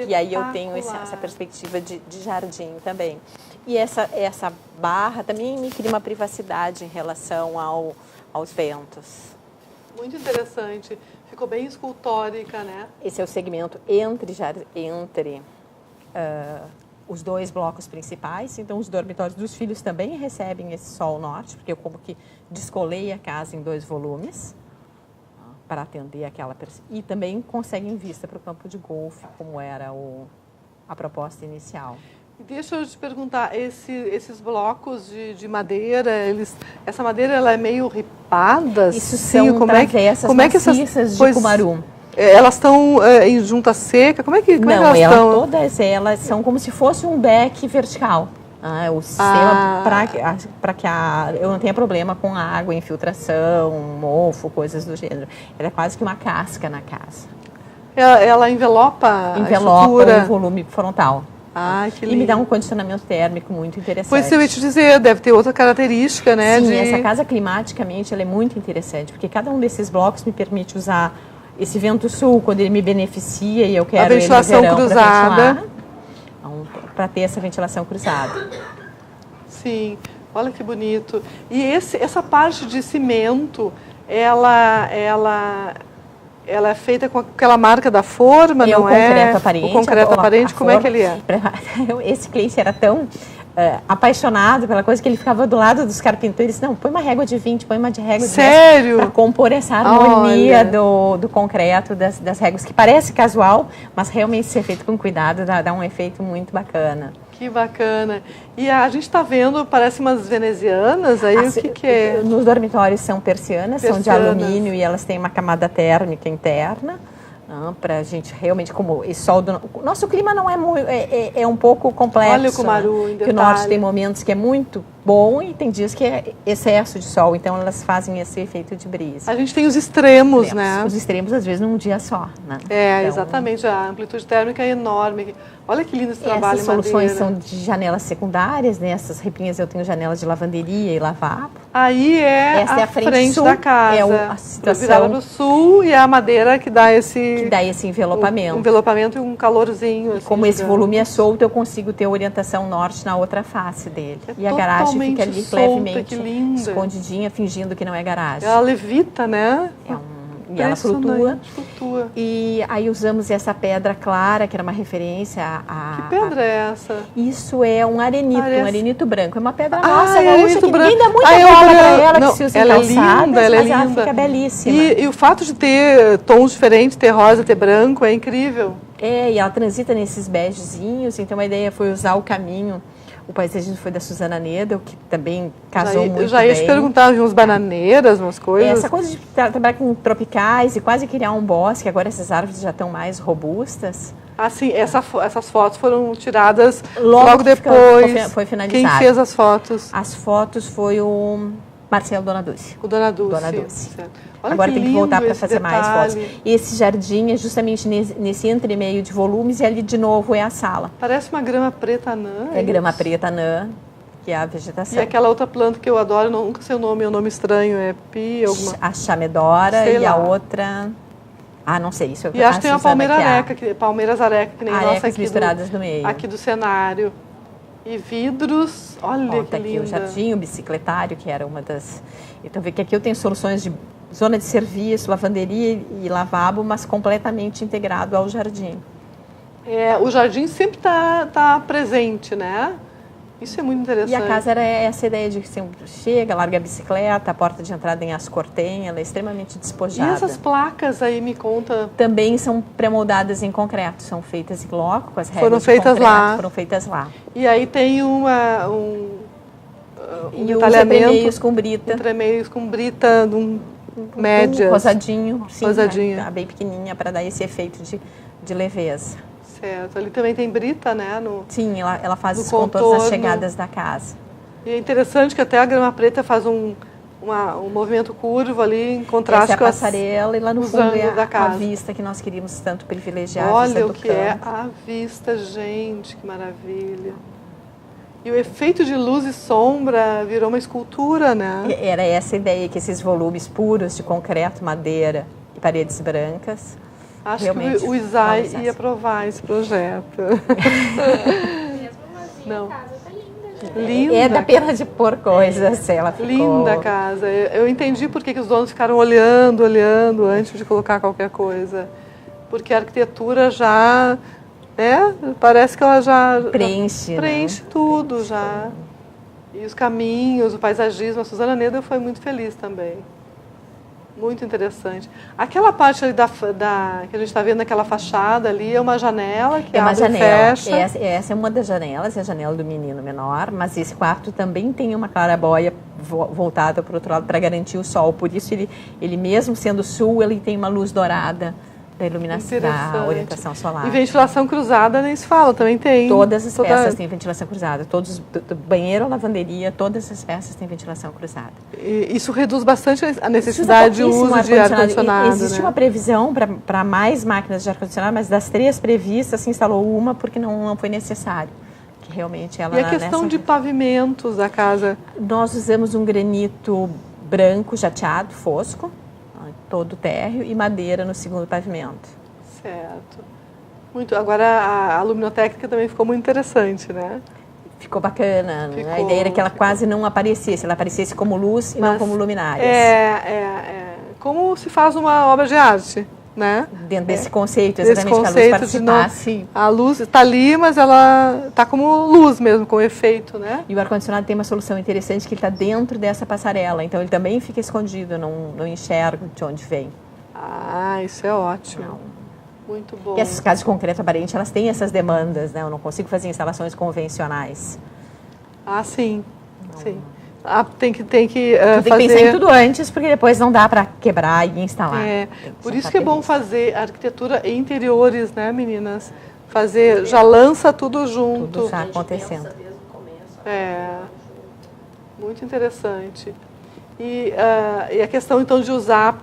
E: e aí eu tenho essa perspectiva de jardim também. E essa barra também me cria uma privacidade em relação aos ventos.
B: Muito interessante. Ficou bem escultórica, né?
E: Esse é o segmento entre os dois blocos principais. Então, os dormitórios dos filhos também recebem esse Sol Norte, porque eu como que descolei a casa em 2 volumes para atender aquela... E também conseguem vista para o campo de golfe, como era a proposta inicial.
B: Deixa eu te perguntar, esses blocos de madeira, essa madeira ela é meio ripada?
E: Isso são travessas maciças de Cumaru.
B: Elas estão em junta seca? Como é que elas estão?
E: Todas elas são como se fosse um deck vertical. O sistema para que eu não tenha problema com água, infiltração, mofo, coisas do gênero. Ela é quase que uma casca na casa.
B: Ela envelopa
E: o volume frontal.
B: Que lindo.
E: E me dá um condicionamento térmico muito interessante.
B: Pois eu ia te dizer, deve ter outra característica, né?
E: Sim, essa casa climaticamente ela é muito interessante, porque cada um desses blocos me permite usar esse vento sul, quando ele me beneficia e eu quero
B: a ventilação
E: ele no verão
B: cruzada.
E: Para ter essa ventilação cruzada.
B: Sim, olha que bonito. E essa parte de cimento, ela é feita com aquela marca da forma, não é?
E: Concreto aparente.
B: O concreto aparente, como é que ele é?
E: Esse cliente era tão apaixonado pela coisa que ele ficava do lado dos carpinteiros. Não, põe uma régua de 20, põe uma de régua de 10.
B: Sério?
E: Para compor essa harmonia do concreto, das réguas, que parece casual, mas realmente ser feito com cuidado dá um efeito muito bacana.
B: Que bacana. E a gente está vendo, parece umas venezianas, aí o que é?
E: Nos dormitórios são persianas, são de alumínio e elas têm uma camada térmica interna. Para a gente realmente, como esse sol do... Nosso clima não é muito, é um pouco complexo.
B: Olha o Cumaru, em detalhe.
E: Que o norte tem momentos que é muito bom e tem dias que é excesso de sol, então elas fazem esse efeito de brisa.
B: A gente tem os extremos, né?
E: Os extremos, às vezes, num dia só, né?
B: É,
E: Então,
B: exatamente, a amplitude térmica é enorme. Olha que lindo esse trabalho
E: essas
B: em
E: soluções
B: madeira.
E: são de janelas secundárias, né? Essas repinhas eu tenho janelas de lavanderia e lavabo.
B: Aí é
E: Essa é a frente sul,
B: da casa,
E: é a situação-
B: virada para o sul e a madeira que dá esse
E: Que dá esse envelopamento.
B: um envelopamento e um calorzinho. Assim,
E: Como esse
B: digamos.
E: volume é solto, eu consigo ter orientação norte na outra face dele.
B: É
E: E a garagem
B: totalmente
E: fica ali
B: solta,
E: levemente
B: que linda.
E: escondidinha, fingindo que não é garagem.
B: Ela levita, né?
E: E ela flutua.
B: Impressionante, flutua.
E: E aí usamos essa pedra clara, que era uma referência a...
B: Que pedra é essa?
E: Isso é um arenito,
B: Parece-
E: um arenito branco. É uma pedra
B: Ah,
E: nossa,
B: é
E: gaúcha,
B: arenito
E: que
B: branco.
E: ninguém dá muita
B: Ah, é o
E: bola pra
B: branco.
E: ela,
B: Não,
E: que se usa
B: ela
E: em
B: é
E: calçadas,
B: linda, ela é
E: mas ela
B: linda.
E: fica belíssima.
B: E o fato de ter tons diferentes, ter rosa, ter branco, é incrível.
E: É, e ela transita nesses begezinhos, então a ideia foi usar o caminho. O paisagismo foi da Suzana Nedel, que também casou muito bem.
B: Eu já ia te perguntar, vi uns bananeiras, umas coisas.
E: Essa coisa de trabalhar com tropicais e quase criar um bosque, agora essas árvores já estão mais robustas.
B: Assim, essas fotos foram tiradas
E: Logo
B: logo
E: que ficou-
B: depois.
E: foi finalizado.
B: Quem fez as fotos?
E: As fotos foi o Marcelo Donaducci.
B: O Dona Dulce.
E: Dona Dulce.
B: Certo. Olha
E: Agora
B: que
E: tem que
B: lindo
E: voltar para
B: esse
E: fazer mais
B: detalhe.
E: fotos. E esse jardim é justamente nesse entremeio de volumes e ali de novo é a sala.
B: Parece uma grama preta anã.
E: É grama
B: isso?
E: preta anã, que é a
B: E
E: vegetação.
B: aquela outra planta que eu adoro, nunca sei o nome, é um nome estranho, é pi, alguma...
E: A chamedora
B: Sei
E: e a
B: lá.
E: outra... Ah, não sei. Isso
B: E acho que tem uma
E: Suzana
B: palmeira
E: que é a-
B: areca, palmeiras areca, que nem a nossa
E: Arecas
B: aqui
E: misturadas no meio.
B: aqui do cenário. E vidros, olha
E: Ó,
B: que
E: tá aqui
B: linda.
E: o jardim, o bicicletário, que era uma das... Então, vê que aqui eu tenho soluções de zona de serviço, lavanderia e lavabo, mas completamente integrado ao jardim.
B: É, o jardim sempre tá presente, né? Isso é muito interessante.
E: E a casa era essa ideia de que você chega, larga a bicicleta, a porta de entrada em ascortem, ela é extremamente
B: E
E: despojada.
B: essas placas aí, me conta.
E: Também são pré-moldadas em concreto, são feitas em loco, com as regras
B: Foram
E: de
B: feitas
E: concreto,
B: lá.
E: Foram feitas lá.
B: E aí tem um
E: E os
B: detalhamento,
E: entremeios com brita.
B: entremeios com brita, médias.
E: Rosadinho, sim,
B: Rosadinho.
E: né? Bem pequenininha, para dar esse efeito de leveza.
B: Certo. Ali também tem brita, né?
E: Sim, ela faz
B: No
E: os contornos das
B: contorno.
E: chegadas da casa.
B: E é interessante que até a grama preta faz um movimento curvo ali, em contraste
E: Essa é a
B: com as...
E: passarela e lá no
B: os
E: fundo é
B: ângulos da
E: a
B: casa.
E: vista que nós queríamos tanto privilegiar. a
B: Olha
E: vista
B: o
E: do
B: que é
E: campo.
B: a vista, gente, que maravilha. E o efeito de luz e sombra virou uma escultura, né?
E: Era essa a ideia, que esses volumes puros de concreto, madeira e paredes brancas.
B: Acho
E: realmente
B: que o ISAI
E: valorizasse.
B: ia aprovar esse projeto.
C: Mesmo vazia,
B: Não.
C: a casa tá linda, gente.
B: Linda.
E: É da pena de pôr coisas, ela ficou...
B: Linda a casa. Eu entendi por que os donos ficaram olhando antes de colocar qualquer coisa. Porque a arquitetura já, né? Parece que ela já
E: Preenche, né?
B: preenche tudo já. E os caminhos, o paisagismo. A Suzana Nedel foi muito feliz também. Muito interessante. Aquela parte ali que a gente está vendo, aquela fachada ali, é uma janela que
E: É uma
B: abre e
E: janela.
B: fecha.
E: Essa é uma das janelas, é a janela do menino menor, mas esse quarto também tem uma claraboia voltada para o outro lado para garantir o sol. Por isso, ele mesmo sendo sul, ele tem uma luz dourada da iluminação, da
B: Interessante.
E: orientação solar.
B: E ventilação cruzada nem se fala, também tem.
E: Todas as peças têm ventilação cruzada. Todos, do banheiro à lavanderia, todas as peças têm ventilação cruzada.
B: E isso reduz bastante a necessidade de
E: Pouquíssimo
B: uso de ar-condicionado.
E: Existe uma previsão para mais máquinas de ar-condicionado, mas das 3 previstas se instalou uma porque não foi necessário. Que realmente ela
B: E a questão de pavimentos da casa?
E: Nós usamos um granito branco jateado, fosco, todo o térreo, e madeira no segundo pavimento.
B: Certo. Muito. Agora a luminotécnica também ficou muito interessante, né?
E: Ficou bacana.
B: Ficou,
E: A ideia era que ela
B: ficou.
E: quase não aparecesse, ela aparecesse como luz e não
B: Mas
E: como luminárias.
B: Como se faz uma obra de arte, né?
E: Dentro desse conceito,
B: Desse
E: exatamente, que a luz
B: conceito de não,
E: participasse.
B: a luz está ali, mas ela está como luz mesmo, com efeito, né?
E: E o ar-condicionado tem uma solução interessante, que ele está dentro dessa passarela, então ele também fica escondido, não enxergo de onde vem.
B: Ah, isso é ótimo. Muito bom.
E: E essas casas de concreto aparente, elas têm essas demandas, né? Eu não consigo fazer instalações convencionais.
B: Ah, sim. Sim. Tem que
E: Tu tem que
B: fazer...
E: pensar em tudo antes, porque depois não dá para quebrar e instalar.
B: É,
E: Tem
B: por
E: sentar
B: isso que é bom
E: previsto.
B: fazer arquitetura em interiores, né, meninas? Já lança tudo junto.
E: Tudo já acontecendo.
B: É. Muito interessante. E a questão, então, de usar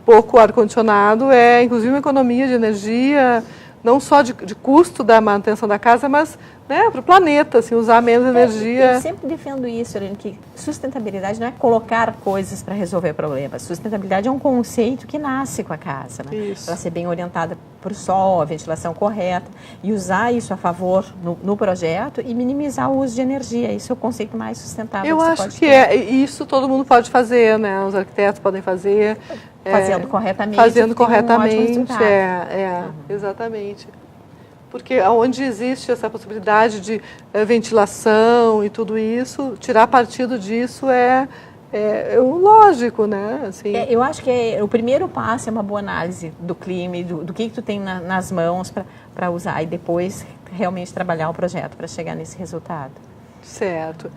B: pouco ar-condicionado é, inclusive, uma economia de energia, não só de custo da manutenção da casa, mas, né, para o planeta, assim, usar menos energia.
E: Eu sempre defendo isso, Irene, que sustentabilidade não é colocar coisas para resolver problemas. Sustentabilidade é um conceito que nasce com a casa, né?
B: Isso.
E: Ela ser bem orientada para o sol, a ventilação correta, e usar isso a favor no projeto e minimizar o uso de energia. Isso é o conceito mais sustentável
B: Eu
E: que você
B: acho
E: pode
B: que
E: ter.
B: isso todo mundo pode fazer, né? Os arquitetos podem fazer.
E: Fazendo corretamente.
B: Fazendo
E: tem um ótimo
B: corretamente,
E: resultado.
B: exatamente. Porque onde existe essa possibilidade de ventilação e tudo isso, tirar partido disso é o lógico, né? Assim,
E: Eu acho que o primeiro passo é uma boa análise do clima e do que tu tem nas mãos para usar e depois realmente trabalhar o projeto para chegar nesse resultado.
B: certo.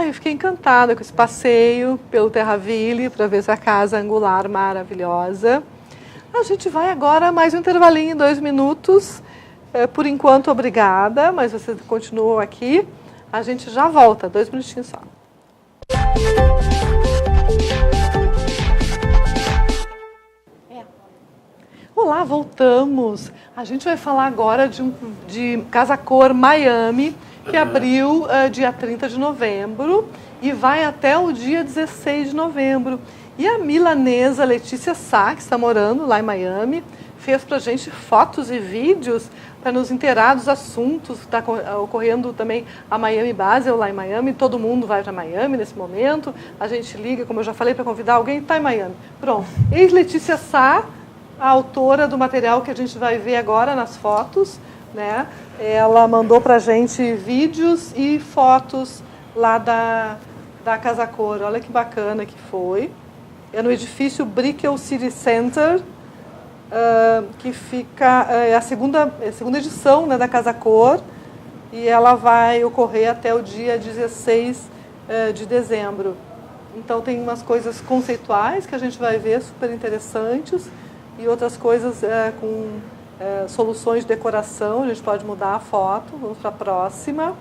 B: Eu fiquei encantada com esse passeio pelo Terraville para ver essa casa angular maravilhosa. A gente vai agora mais um intervalinho, 2 minutos. Por enquanto, obrigada, mas você continua aqui. A gente já volta, 2 minutinhos só. Olá, voltamos. A gente vai falar agora de Casa Cor Miami, que abriu dia 30 de novembro e vai até o dia 16 de novembro. E a milanesa Letícia Sá, que está morando lá em Miami, fez para a gente fotos e vídeos para nos inteirar dos assuntos que está ocorrendo também a Miami Basel lá em Miami. Todo mundo vai para Miami nesse momento. A gente liga, como eu já falei, para convidar alguém que está em Miami. Pronto. Ex-Letícia Sá, a autora do material que a gente vai ver agora nas fotos, né? Ela mandou para a gente vídeos e fotos lá da Casa Cor. Olha que bacana que foi. É no edifício Brickell City Center, que fica a segunda edição, né, da Casa Cor, e ela vai ocorrer até o dia 16 de dezembro. Então tem umas coisas conceituais que a gente vai ver, super interessantes, e outras coisas com soluções de decoração. A gente pode mudar a foto. Vamos para a próxima,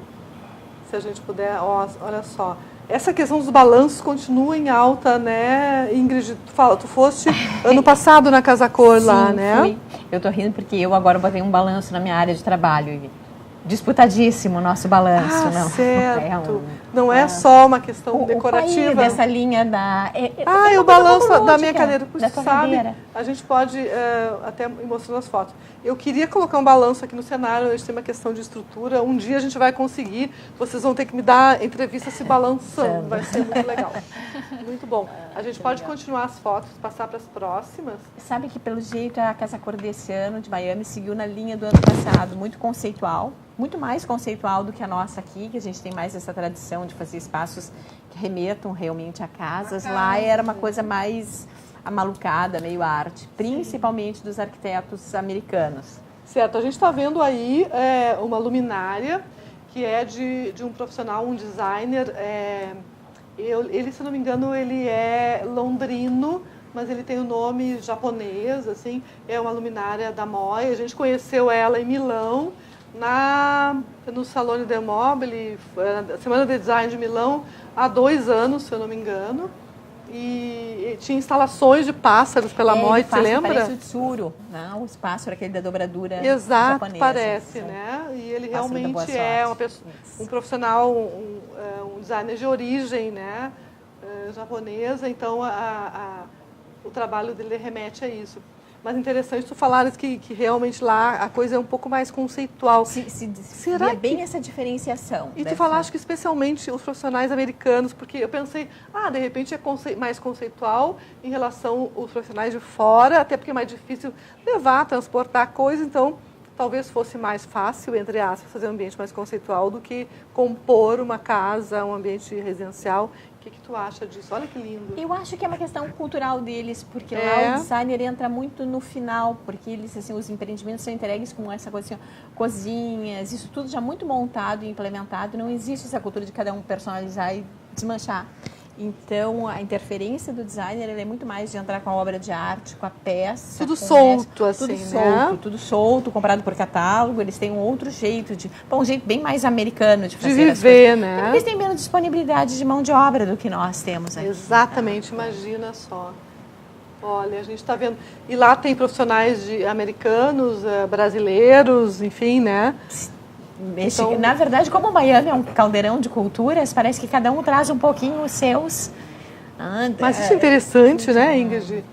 B: se a gente puder. Olha só. Essa questão dos balanços continua em alta, né, Ingrid? Tu foste ano passado na Casa Cor lá, né?
E: Fui. Eu estou rindo porque eu agora botei um balanço na minha área de trabalho. Disputadíssimo o nosso balanço. Não.
B: Certo. Não é só uma questão decorativa.
E: O dessa linha da...
B: o balanço da minha cadeira.
E: Da tua
B: sabe,
E: cadeira.
B: a gente pode até ir mostrando as fotos. Eu queria colocar um balanço aqui no cenário, a gente tem uma questão de estrutura. Um dia a gente vai conseguir, vocês vão ter que me dar entrevista se balançando. Vai ser muito legal. Muito bom. A gente pode continuar as fotos, passar para as próximas.
E: Sabe que, pelo jeito, a Casa Cor desse ano, de Miami, seguiu na linha do ano passado, muito conceitual, muito mais conceitual do que a nossa aqui, que a gente tem mais essa tradição de fazer espaços que remetam realmente a casas. Lá era uma coisa mais amalucada, meio arte, principalmente dos arquitetos americanos.
B: Certo, a gente está vendo aí uma luminária que é de um profissional, um designer. Ele, se não me engano, ele é londrino, mas ele tem o nome japonês, assim. É uma luminária da Moi. A gente conheceu ela em Milão, no Salone del Mobile, Semana de Design de Milão, há 2 anos, se eu não me engano. E tinha instalações de pássaros pela Moi, você lembra?
E: Parece o tsuru, né? O pássaro aquele da dobradura.
B: Exato,
E: japonesa,
B: parece, né? E ele realmente é um profissional, um designer de origem, né, japonesa, então o trabalho dele remete a isso. Mas interessante tu falares que realmente lá a coisa é um pouco mais conceitual.
E: Será bem essa diferenciação?
B: E tu falaste que especialmente os profissionais americanos, porque eu pensei, de repente é mais conceitual em relação aos profissionais de fora, até porque é mais difícil levar, transportar coisa, então talvez fosse mais fácil, entre aspas, fazer um ambiente mais conceitual do que compor uma casa, um ambiente residencial. O que tu acha disso? Olha que lindo.
E: Eu acho que é uma questão cultural deles, porque lá o designer entra muito no final, porque eles, assim, os empreendimentos são entregues com essa coisa assim, cozinhas, isso tudo já muito montado e implementado. Não existe essa cultura de cada um personalizar e desmanchar. Então, a interferência do designer ele é muito mais de entrar com a obra de arte, com a peça.
B: Tudo
E: com
B: solto,
E: essa, tudo
B: assim,
E: solto,
B: né?
E: tudo solto, comprado por catálogo. Eles têm um outro jeito um jeito bem mais americano de fazer
B: viver,
E: as coisas.
B: né?
E: Porque eles têm menos disponibilidade de mão de obra do que nós temos aqui.
B: Exatamente, imagina só. Olha, a gente está vendo. E lá tem profissionais americanos, brasileiros, enfim, né?
E: Então, na verdade, como Miami é um caldeirão de culturas, parece que cada um traz um pouquinho os seus.
B: Mas isso é interessante, né, Ingrid?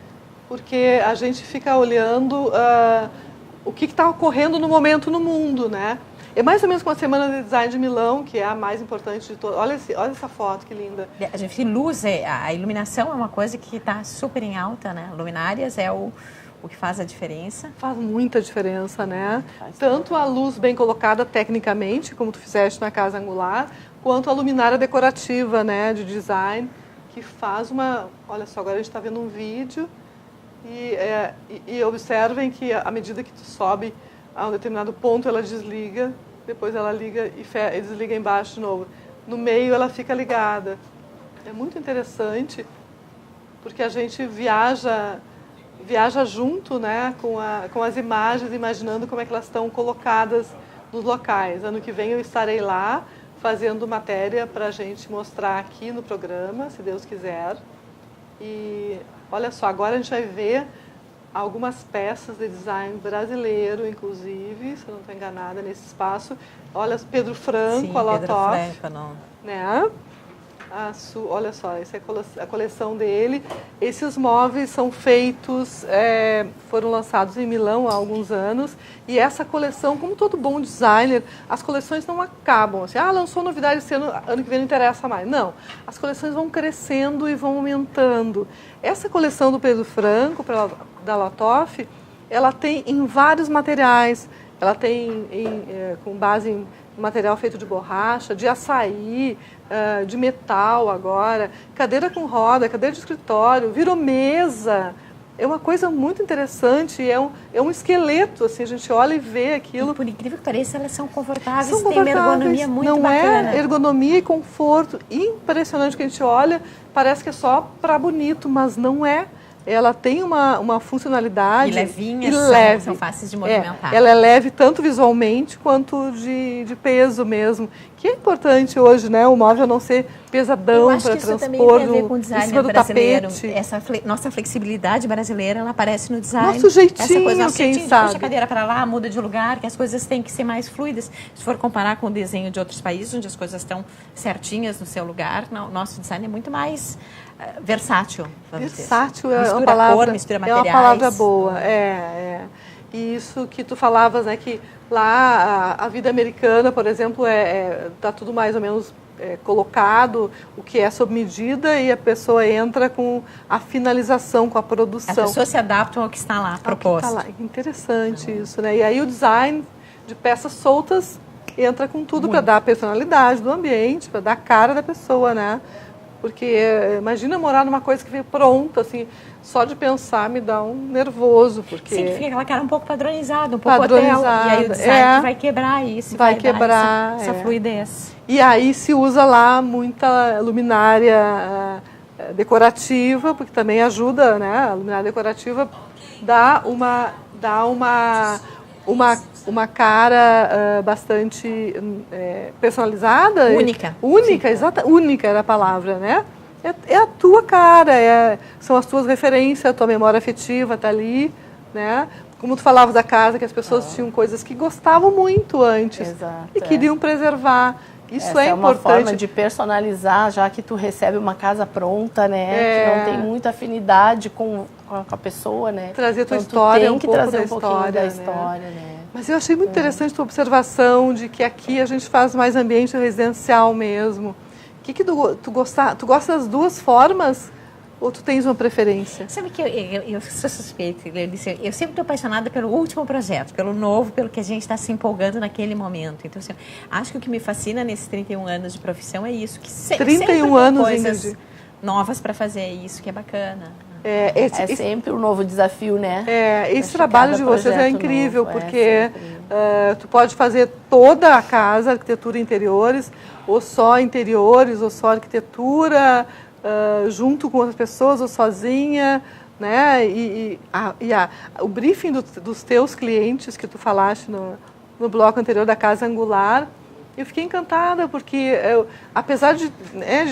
B: Porque a gente fica olhando o que está ocorrendo no momento no mundo, né? É mais ou menos como a Semana de Design de Milão, que é a mais importante de todas. Olha essa foto, que linda.
E: A gente luz, a iluminação é uma coisa que está super em alta, né? Luminárias é o que faz a diferença.
B: Faz muita diferença, né? Tanto a luz bem colocada tecnicamente, como tu fizeste na Casa Angular, quanto a luminária decorativa, né, de design, que faz uma... Olha só, agora a gente está vendo um vídeo e observem que à medida que tu sobe a um determinado ponto, ela desliga, depois ela liga e desliga embaixo de novo. No meio ela fica ligada. É muito interessante, porque a gente viaja junto, né, com as imagens, imaginando como é que elas estão colocadas nos locais. Ano que vem eu estarei lá fazendo matéria para a gente mostrar aqui no programa, se Deus quiser. E olha só, agora a gente vai ver algumas peças de design brasileiro, inclusive, se eu não estou enganada, nesse espaço. Olha, Pedro Franco,
E: Sim,
B: a Lotoff,
E: Pedro Franco, não.
B: né? Olha só, essa é a coleção dele. Esses móveis são feitos, foram lançados em Milão há alguns anos. E essa coleção, como todo bom designer, as coleções não acabam. Assim, lançou novidade esse ano que vem não interessa mais. Não, as coleções vão crescendo e vão aumentando. Essa coleção do Pedro Franco, da Lotoff, ela tem em vários materiais. Ela tem com base em material feito de borracha, de açaí, de metal agora, cadeira com roda, cadeira de escritório, virou mesa. É uma coisa muito interessante, é um esqueleto, assim, a gente olha e vê aquilo.
E: E por incrível que pareça, elas são confortáveis,
B: São
E: tem uma ergonomia muito
B: não
E: bacana.
B: É ergonomia e conforto impressionante que a gente olha, parece que é só para bonito, mas não é. Ela tem uma funcionalidade.
E: E levinhas, são fáceis de movimentar.
B: Ela é leve tanto visualmente quanto de peso mesmo. Que é importante hoje, né? O móvel não ser pesadão para transpor.
E: Isso também tem a ver com o design brasileiro.
B: Tapete.
E: Essa nossa flexibilidade brasileira, ela aparece no design.
B: Nosso jeitinho,
E: essa coisa, nosso
B: quem
E: jeitinho
B: sabe.
E: Puxa a cadeira para lá, muda de lugar, que as coisas têm que ser mais fluidas. Se for comparar com o desenho de outros países, onde as coisas estão certinhas no seu lugar, nosso design é muito mais versátil.
B: Versátil é
E: mistura
B: uma palavra,
E: cor, mistura materiais.
B: É uma palavra boa, E isso que tu falavas, né, que lá a vida americana, por exemplo, tá tudo mais ou menos colocado, o que é sob medida, e a pessoa entra com a finalização, com a produção.
E: As pessoas se adaptam ao que está lá proposto.
B: Interessante isso, né? E aí o design de peças soltas entra com tudo para dar a personalidade do ambiente, para dar a cara da pessoa, né? Porque imagina morar numa coisa que veio pronta, assim, só de pensar me dá um nervoso, porque...
E: Sim, fica aquela cara um pouco padronizada, um pouco hotel, e aí o design vai quebrar isso,
B: vai quebrar
E: dar essa fluidez.
B: E aí se usa lá muita luminária decorativa, porque também ajuda, né? A luminária decorativa dá uma cara bastante personalizada. Única, exata. Única era a palavra, né? É a tua cara, são as tuas referências, a tua memória afetiva está ali, né? Como tu falavas da casa, que as pessoas tinham coisas que gostavam muito antes.
D: Exato,
B: e queriam preservar. Isso
D: Essa
B: é
D: uma
B: importante.
D: forma de personalizar, já que tu recebe uma casa pronta, né? Que não tem muita afinidade com a pessoa, né?
B: Trazer a tua
D: então,
B: história,
D: tem que trazer um pouquinho
B: história,
D: da história, né?
B: Mas eu achei muito interessante a tua observação de que aqui a gente faz mais ambiente residencial mesmo. Tu gosta das duas formas ou tu tens uma preferência?
E: Sabe que eu sou suspeita, eu sempre estou apaixonada pelo último projeto, pelo novo, pelo que a gente está se empolgando naquele momento. Então, assim, acho que o que me fascina nesses 31 anos de profissão é isso, que sempre tem coisas novas para fazer, é isso que é bacana.
D: É sempre um novo desafio, né?
B: Esse trabalho de vocês é incrível, porque tu pode fazer toda a casa, arquitetura interiores, ou só interiores, ou só arquitetura, junto com outras pessoas ou sozinha, né? O briefing dos teus clientes que tu falaste no bloco anterior da Casa Angular, eu fiquei encantada porque, apesar de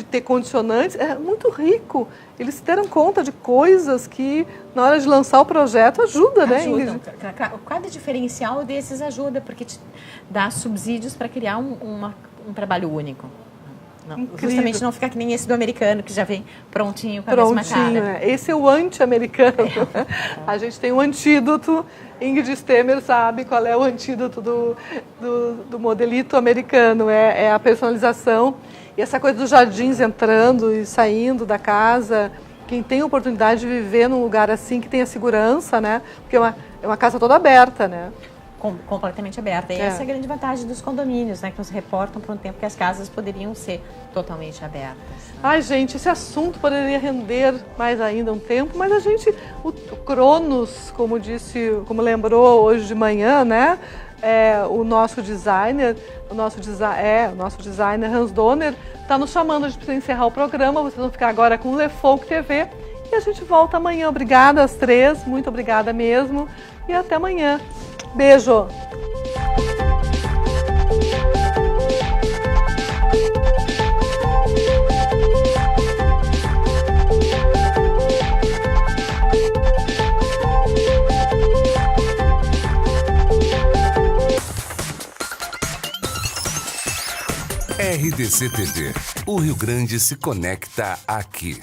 B: ter condicionantes, é muito rico. Eles se deram conta de coisas que, na hora de lançar o projeto, ajuda, né?
E: Ajudam. Cada diferencial desses ajuda, porque te dá subsídios para criar um trabalho único. Justamente não ficar que nem esse do americano, que já vem prontinho com a mesma cara.
B: Esse é o anti-americano. A gente tem um antídoto. Ingrid Stemmer sabe qual é o antídoto do modelito americano. É a personalização. E essa coisa dos jardins entrando e saindo da casa. Quem tem a oportunidade de viver num lugar assim, que tenha segurança, né? Porque é uma casa toda aberta, né?
E: Completamente aberta. E essa é a grande vantagem dos condomínios, né? Que nos reportam por um tempo que as casas poderiam ser totalmente abertas.
B: Ai, gente, esse assunto poderia render mais ainda um tempo, mas o Cronos, como lembrou hoje de manhã, né? O nosso designer Hans Donner, está nos chamando. A gente precisa encerrar o programa. Vocês vão ficar agora com o Le Folk TV e a gente volta amanhã. Obrigada às 3, muito obrigada mesmo e até amanhã. Beijo!
A: RDC TV. O Rio Grande se conecta aqui.